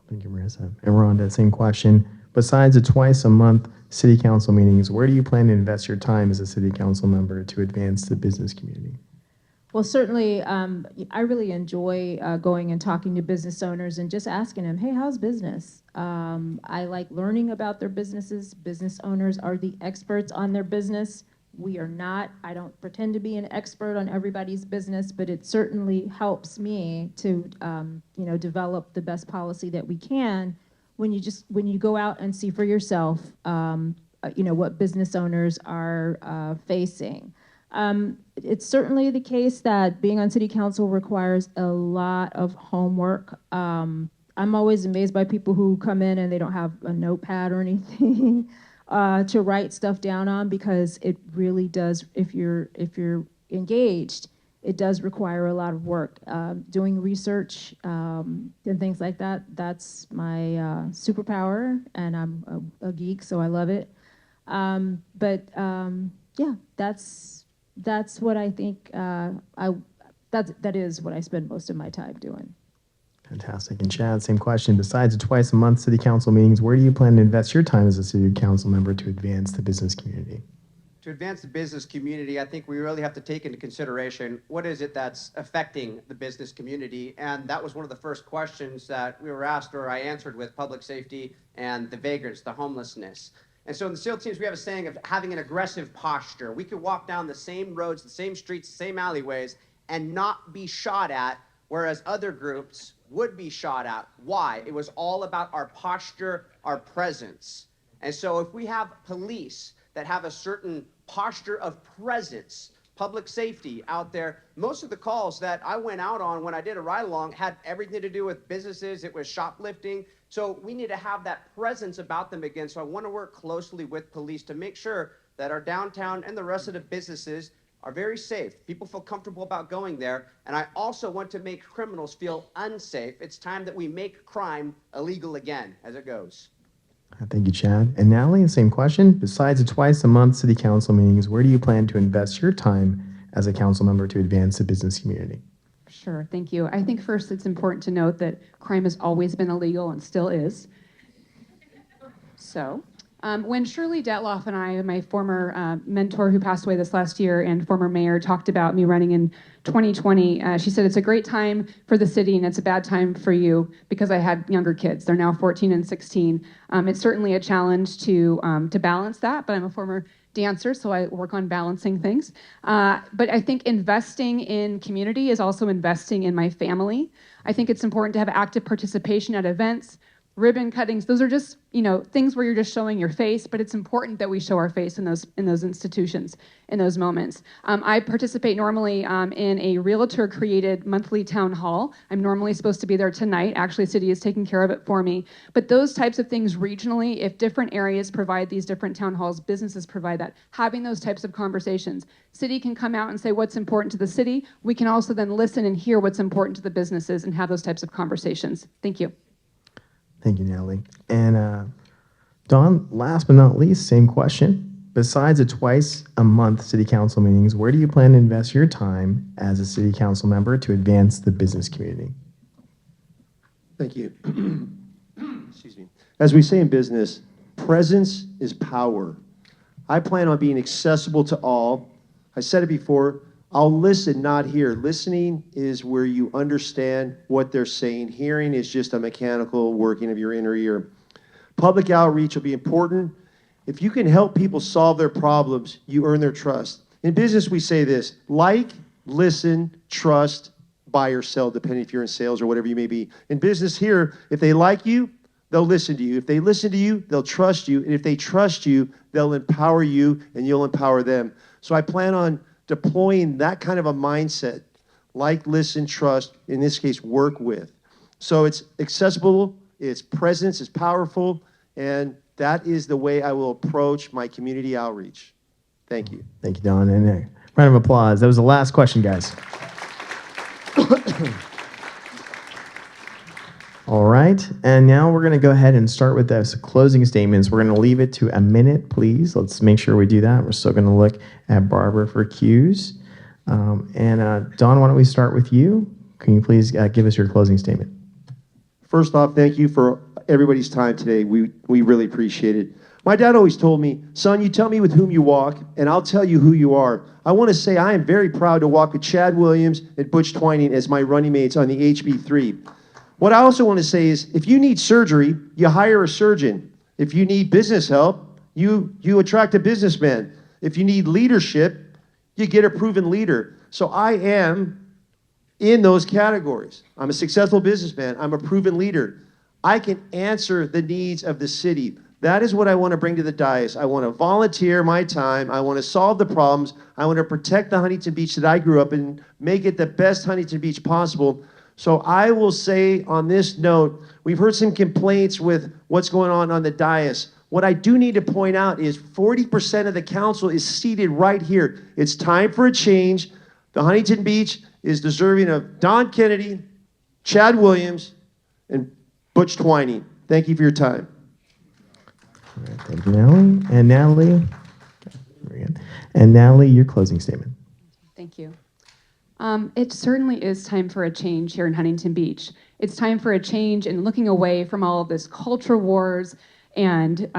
Thank you, Marissa. And Rhonda, same question. Besides the twice-a-month city council meetings, where do you plan to invest your time as a city council member to advance the business community? Well, certainly, I really enjoy going and talking to business owners and just asking them, hey, how's business? I like learning about their businesses. Business owners are the experts on their business. We are not. I don't pretend to be an expert on everybody's business, but it certainly helps me to, develop the best policy that we can when you go out and see for yourself, what business owners are facing. It's certainly the case that being on city council requires a lot of homework. I'm always amazed by people who come in and they don't have a notepad or anything to write stuff down on, because it really does, if you're engaged, it does require a lot of work. Doing research and things like that, that's my superpower, and I'm a geek, so I love it. Yeah, that's what I think. That is what I spend most of my time doing. Fantastic. And Chad, same question. Besides the twice a month city council meetings, where do you plan to invest your time as a city council member to advance the business community? To advance the business community, I think we really have to take into consideration what is it that's affecting the business community. And that was one of the first questions that we were asked, or I answered, with public safety and the vagrants, the homelessness. And so in the SEAL teams, we have a saying of having an aggressive posture. We could walk down the same roads, the same streets, the same alleyways, and not be shot at, whereas other groups would be shot at. Why? It was all about our posture, our presence. And so if we have police that have a certain posture of presence, public safety out there, most of the calls that I went out on when I did a ride-along had everything to do with businesses. It was shoplifting. So we need to have that presence about them again. So I want to work closely with police to make sure that our downtown and the rest of the businesses are very safe. People feel comfortable about going there. And I also want to make criminals feel unsafe. It's time that we make crime illegal again as it goes. Thank you, Chad. And Natalie, the same question. Besides the twice a month city council meetings, where do you plan to invest your time as a council member to advance the business community? Sure, thank you. I think first it's important to note that crime has always been illegal and still is. So, when Shirley Detloff and I, my former mentor who passed away this last year and former mayor, talked about me running in 2020, she said, it's a great time for the city and it's a bad time for you, because I had younger kids. They're now 14 and 16. It's certainly a challenge to balance that, but I'm a former dancer, so I work on balancing things. But I think investing in community is also investing in my family. I think it's important to have active participation at events, ribbon cuttings. Those are just, things where you're just showing your face, but it's important that we show our face in those institutions, in those moments. I participate normally in a realtor-created monthly town hall. I'm normally supposed to be there tonight. Actually, the city is taking care of it for me. But those types of things regionally, if different areas provide these different town halls, businesses provide that, having those types of conversations. City can come out and say what's important to the city. We can also then listen and hear what's important to the businesses and have those types of conversations. Thank you. Thank you, Natalie. And Dawn, last but not least, same question. Besides the twice a month city council meetings, where do you plan to invest your time as a city council member to advance the business community? Thank you. Excuse me. As we say in business, presence is power. I plan on being accessible to all. I said it before, I'll listen, not hear. Listening is where you understand what they're saying. Hearing is just a mechanical working of your inner ear. Public outreach will be important. If you can help people solve their problems, you earn their trust. In business, we say this: like, listen, trust, buy or sell, depending if you're in sales or whatever you may be. In business here, if they like you, they'll listen to you. If they listen to you, they'll trust you. And if they trust you, they'll empower you and you'll empower them. So I plan on deploying that kind of a mindset, like, listen, trust, in this case, work with. So it's accessible, its presence is powerful, and that is the way I will approach my community outreach. Thank you. Thank you, Don. And a round of applause. That was the last question, guys. All right, and now we're going to go ahead and start with those closing statements. We're going to leave it to a minute, please. Let's make sure we do that. We're still going to look at Barbara for cues. Don, why don't we start with you? Can you please give us your closing statement? First off, thank you for everybody's time today. We really appreciate it. I My dad always told me, son, you tell me with whom you walk, and I'll tell you who you are. I want to say I am very proud to walk with Chad Williams and Butch Twining as my running mates on the HB3. What I also want to say is, if you need surgery, you hire a surgeon. If you need business help, you attract a businessman. If you need leadership, you get a proven leader. So I am in those categories. I'm a successful businessman. I'm a proven leader. I can answer the needs of the city. That is what I want to bring to the dais. I want to volunteer my time. I want to solve the problems. I want to protect the Huntington Beach that I grew up in, make it the best Huntington Beach possible. So I will say on this note, we've heard some complaints with what's going on the dais. What I do need to point out is 40% of the council is seated right here. It's time for a change. The Huntington Beach is deserving of Don Kennedy, Chad Williams, and Butch Twining. Thank you for your time. All right, thank you, Natalie. And Natalie, very good. And Natalie, your closing statement. Thank you. It certainly is time for a change here in Huntington Beach. It's time for a change in looking away from all of this culture wars and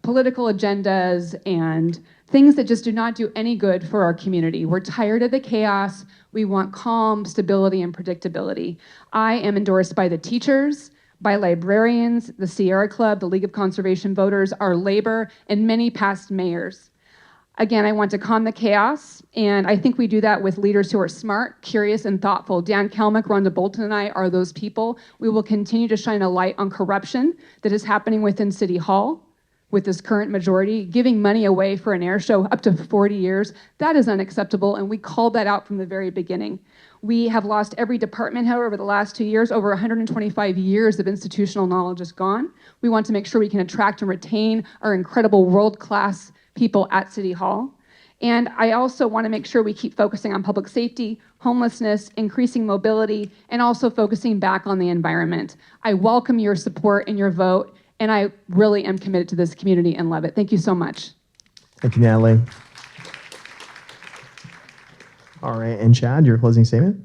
political agendas and things that just do not do any good for our community. We're tired of the chaos. We want calm, stability, and predictability. I am endorsed by the teachers, by librarians, the Sierra Club, the League of Conservation Voters, our labor, and many past mayors. Again, I want to calm the chaos, and I think we do that with leaders who are smart, curious, and thoughtful. Dan Kelmick, Rhonda Bolton, and I are those people. We will continue to shine a light on corruption that is happening within City Hall with this current majority, giving money away for an air show up to 40 years. That is unacceptable, and we called that out from the very beginning. We have lost every department, however, over the last 2 years. Over 125 years of institutional knowledge is gone. We want to make sure we can attract and retain our incredible world-class people at City Hall. And I also want to make sure we keep focusing on public safety, homelessness, increasing mobility, and also focusing back on the environment. I welcome your support and your vote, and I really am committed to this community and love it. Thank you so much. Thank you, Natalie. All right, and Chad, your closing statement?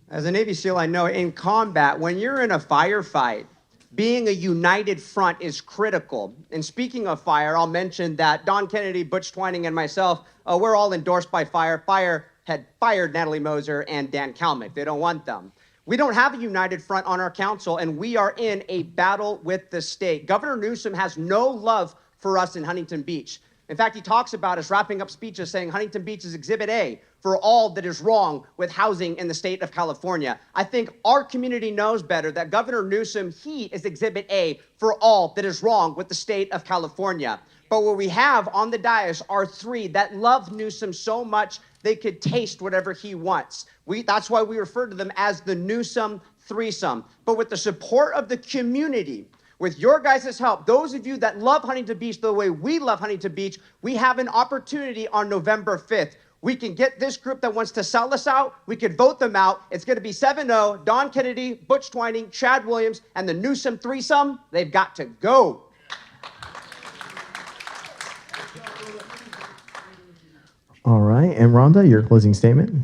As a Navy SEAL, I know in combat, when you're in a firefight, being a united front is critical. And speaking of fire, I'll mention that Don Kennedy, Butch Twining, and myself, we're all endorsed by fire. Fire had fired Natalie Moser and Dan Kelmick. They don't want them. We don't have a united front on our council, and we are in a battle with the state. Governor Newsom has no love for us in Huntington Beach. In fact, he talks about us wrapping up speeches saying Huntington Beach is Exhibit A for all that is wrong with housing in the state of California. I think our community knows better that Governor Newsom, he is Exhibit A for all that is wrong with the state of California. But what we have on the dais are three that love Newsom so much they could taste whatever he wants. That's why we refer to them as the Newsom threesome. But with the support of the community, with your guys' help, those of you that love Huntington Beach the way we love Huntington Beach, we have an opportunity on November 5th. We can get this group that wants to sell us out. We could vote them out. It's going to be 7-0. Don Kennedy, Butch Twining, Chad Williams, and the Newsom threesome. They've got to go. All right, and Rhonda, your closing statement?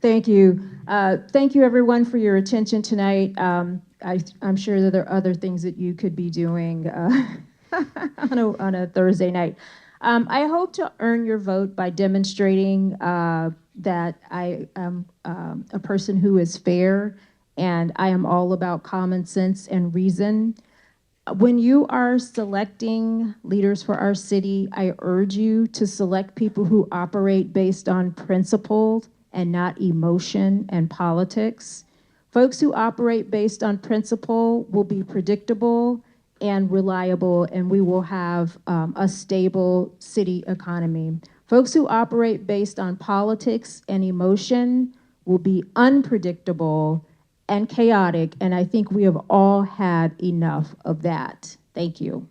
Thank you. Thank you, everyone, for your attention tonight. I'm sure that there are other things that you could be doing on a Thursday night. I hope to earn your vote by demonstrating that I am a person who is fair, and I am all about common sense and reason. When you are selecting leaders for our city, I urge you to select people who operate based on principle and not emotion and politics. Folks who operate based on principle will be predictable and reliable, and we will have a stable city economy. Folks who operate based on politics and emotion will be unpredictable and chaotic, and I think we have all had enough of that. Thank you.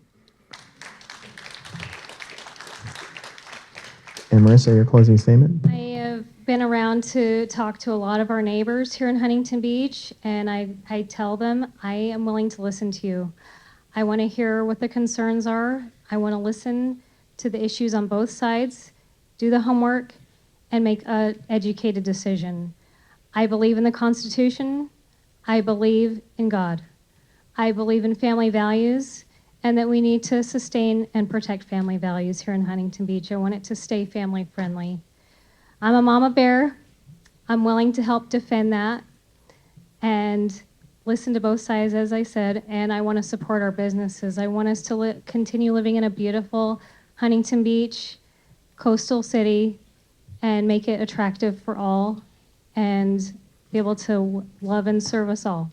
And Marissa, your closing statement? I have been around to talk to a lot of our neighbors here in Huntington Beach, and I tell them I am willing to listen to you. I want to hear what the concerns are. I want to listen to the issues on both sides, do the homework, and make an educated decision. I believe in the Constitution. I believe in God. I believe in family values, and that we need to sustain and protect family values here in Huntington Beach. I want it to stay family friendly. I'm a mama bear. I'm willing to help defend that and listen to both sides, as I said, and I want to support our businesses. I want us to continue living in a beautiful Huntington Beach coastal city and make it attractive for all and be able to love and serve us all.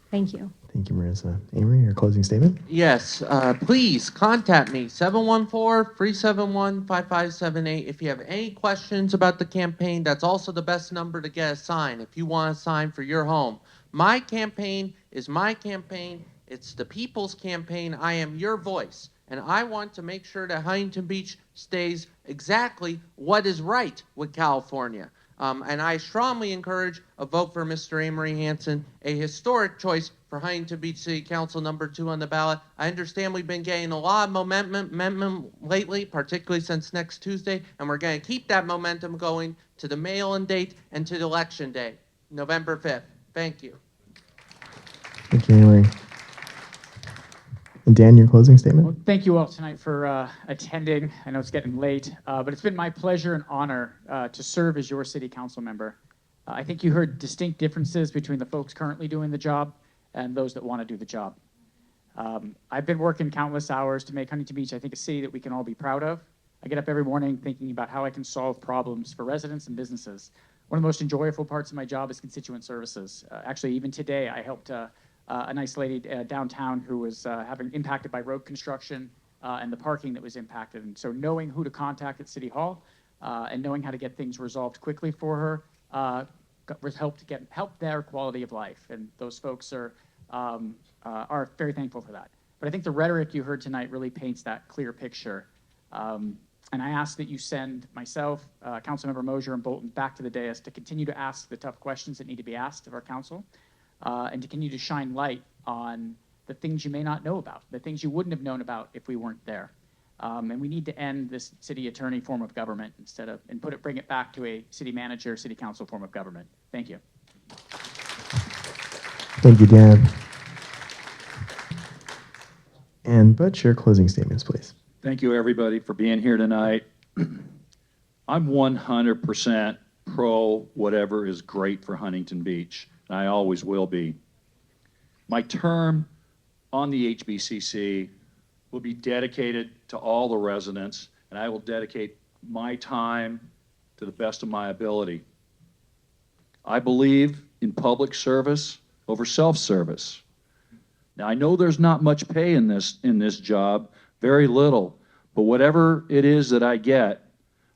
Thank you. Thank you, Marissa. Amory, your closing statement? Yes, please contact me, 714-371-5578. If you have any questions about the campaign, that's also the best number to get a sign if you want a sign for your home. My campaign is my campaign. It's the people's campaign. I am your voice, and I want to make sure that Huntington Beach stays exactly what is right with California. And I strongly encourage a vote for Mr. Amory Hanson, a historic choice for Huntington Beach City Council #2 on the ballot. I understand we've been getting a lot of momentum lately, particularly since next Tuesday, and we're going to keep that momentum going to the mail-in date and to the election day, November 5th. Thank you. Thank you, Amory. And Dan, your closing statement? Well, thank you all tonight for attending. I know it's getting late, but it's been my pleasure and honor to serve as your city council member. I think you heard distinct differences between the folks currently doing the job and those that want to do the job. I've been working countless hours to make Huntington Beach, I think, a city that we can all be proud of. I get up every morning thinking about how I can solve problems for residents and businesses. One of the most enjoyable parts of my job is constituent services. Actually, even today, I helped a nice lady downtown who was having impacted by road construction and the parking that was impacted. And so knowing who to contact at City Hall and knowing how to get things resolved quickly for her helped their quality of life. And those folks are very thankful for that. But I think the rhetoric you heard tonight really paints that clear picture. And I ask that you send myself, Councilmember Mosier and Bolton back to the dais to continue to ask the tough questions that need to be asked of our council. And to continue to shine light on the things you may not know about, the things you wouldn't have known about if we weren't there. And we need to end this city attorney form of government and bring it back to a city manager, city council form of government. Thank you. Thank you, Dan. And Butch, your closing statements, please. Thank you, everybody, for being here tonight. I'm 100% pro whatever is great for Huntington Beach, and I always will be. My term on the HBCC will be dedicated to all the residents, and I will dedicate my time to the best of my ability. I believe in public service over self-service. Now, I know there's not much pay in this job, very little, but whatever it is that I get,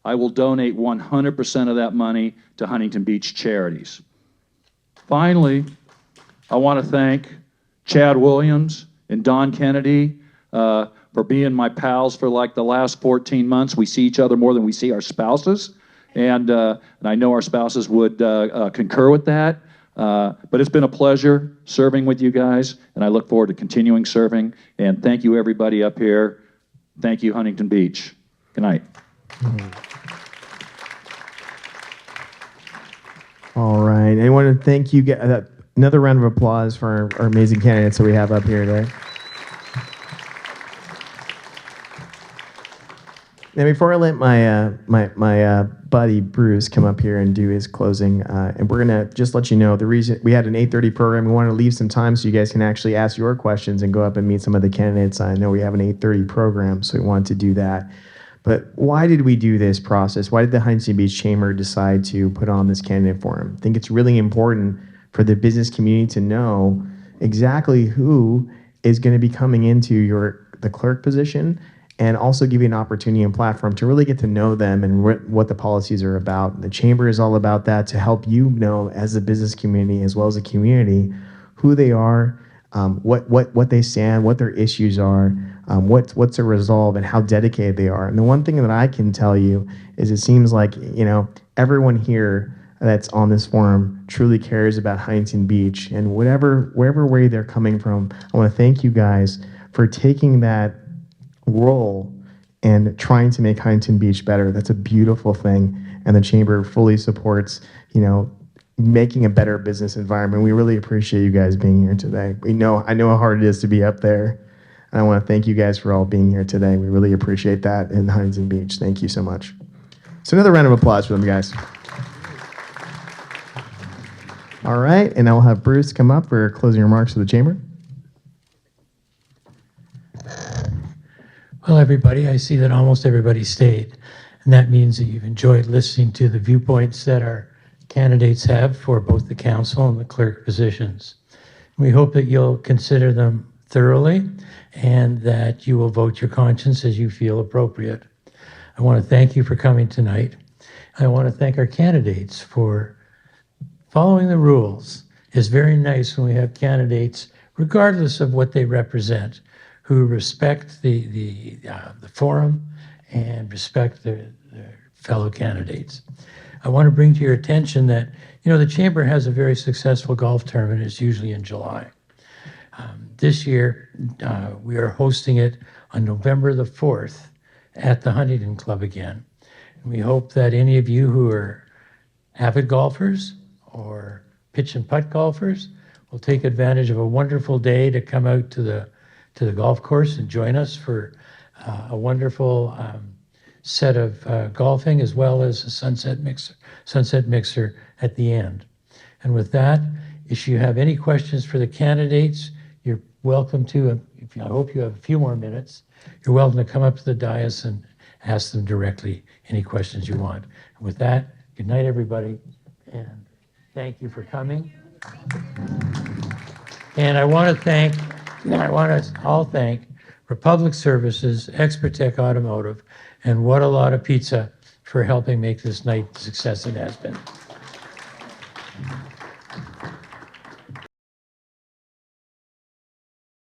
I will donate 100% of that money to Huntington Beach charities. Finally, I want to thank Chad Williams and Don Kennedy for being my pals for like the last 14 months. We see each other more than we see our spouses, and I know our spouses would concur with that. But it's been a pleasure serving with you guys, and I look forward to continuing serving. And thank you, everybody up here. Thank you, Huntington Beach. Good night. All right. I want to thank you. Another round of applause for our amazing candidates that we have up here today. Now, before I let my buddy Bruce come up here and do his closing, and we're gonna just let you know the reason we had an 8:30 program. We want to leave some time so you guys can actually ask your questions and go up and meet some of the candidates. I know we have an 8:30 program, so we wanted to do that. But why did we do this process? Why did the Huntington Beach Chamber decide to put on this candidate forum? I think it's really important for the business community to know exactly who is going to be coming into the clerk position, and also give you an opportunity and platform to really get to know them and what the policies are about. The Chamber is all about that, to help you know as a business community as well as a community who they are, what they stand, what their issues are, what's their resolve, and how dedicated they are. And the one thing that I can tell you is it seems like everyone here that's on this forum truly cares about Huntington Beach, and wherever way they're coming from. I want to thank you guys for taking that role and trying to make Huntington Beach better. That's a beautiful thing, and the Chamber fully supports making a better business environment. We really appreciate you guys being here today. I know how hard it is to be up there, And I want to thank you guys for all being here today. We really appreciate that in Huntington Beach. Thank you so much. So another round of applause for them, guys. All right, and I'll have Bruce come up for closing remarks of the chamber. Well, everybody, I see that almost everybody stayed, and that means that you've enjoyed listening to the viewpoints that our candidates have for both the council and the clerk positions. We hope that you'll consider them thoroughly and that you will vote your conscience as you feel appropriate. I want to thank you for coming tonight. I want to thank our candidates for following the rules. It's very nice when we have candidates, regardless of what they represent, who respect the forum and respect their fellow candidates. I want to bring to your attention that, the chamber has a very successful golf tournament. It's usually in July. This year, we are hosting it on November the 4th at the Huntington Club again. And we hope that any of you who are avid golfers or pitch and putt golfers will take advantage of a wonderful day to come out to the golf course and join us for a wonderful set of golfing, as well as a sunset mixer at the end. And with that, if you have any questions for the candidates, you're welcome to, I hope you have a few more minutes, you're welcome to come up to the dais and ask them directly any questions you want. And with that, good night, everybody, and thank you for coming. And I want to all thank Republic Services, Expertech Automotive, and What a Lot of Pizza for helping make this night the success it has been.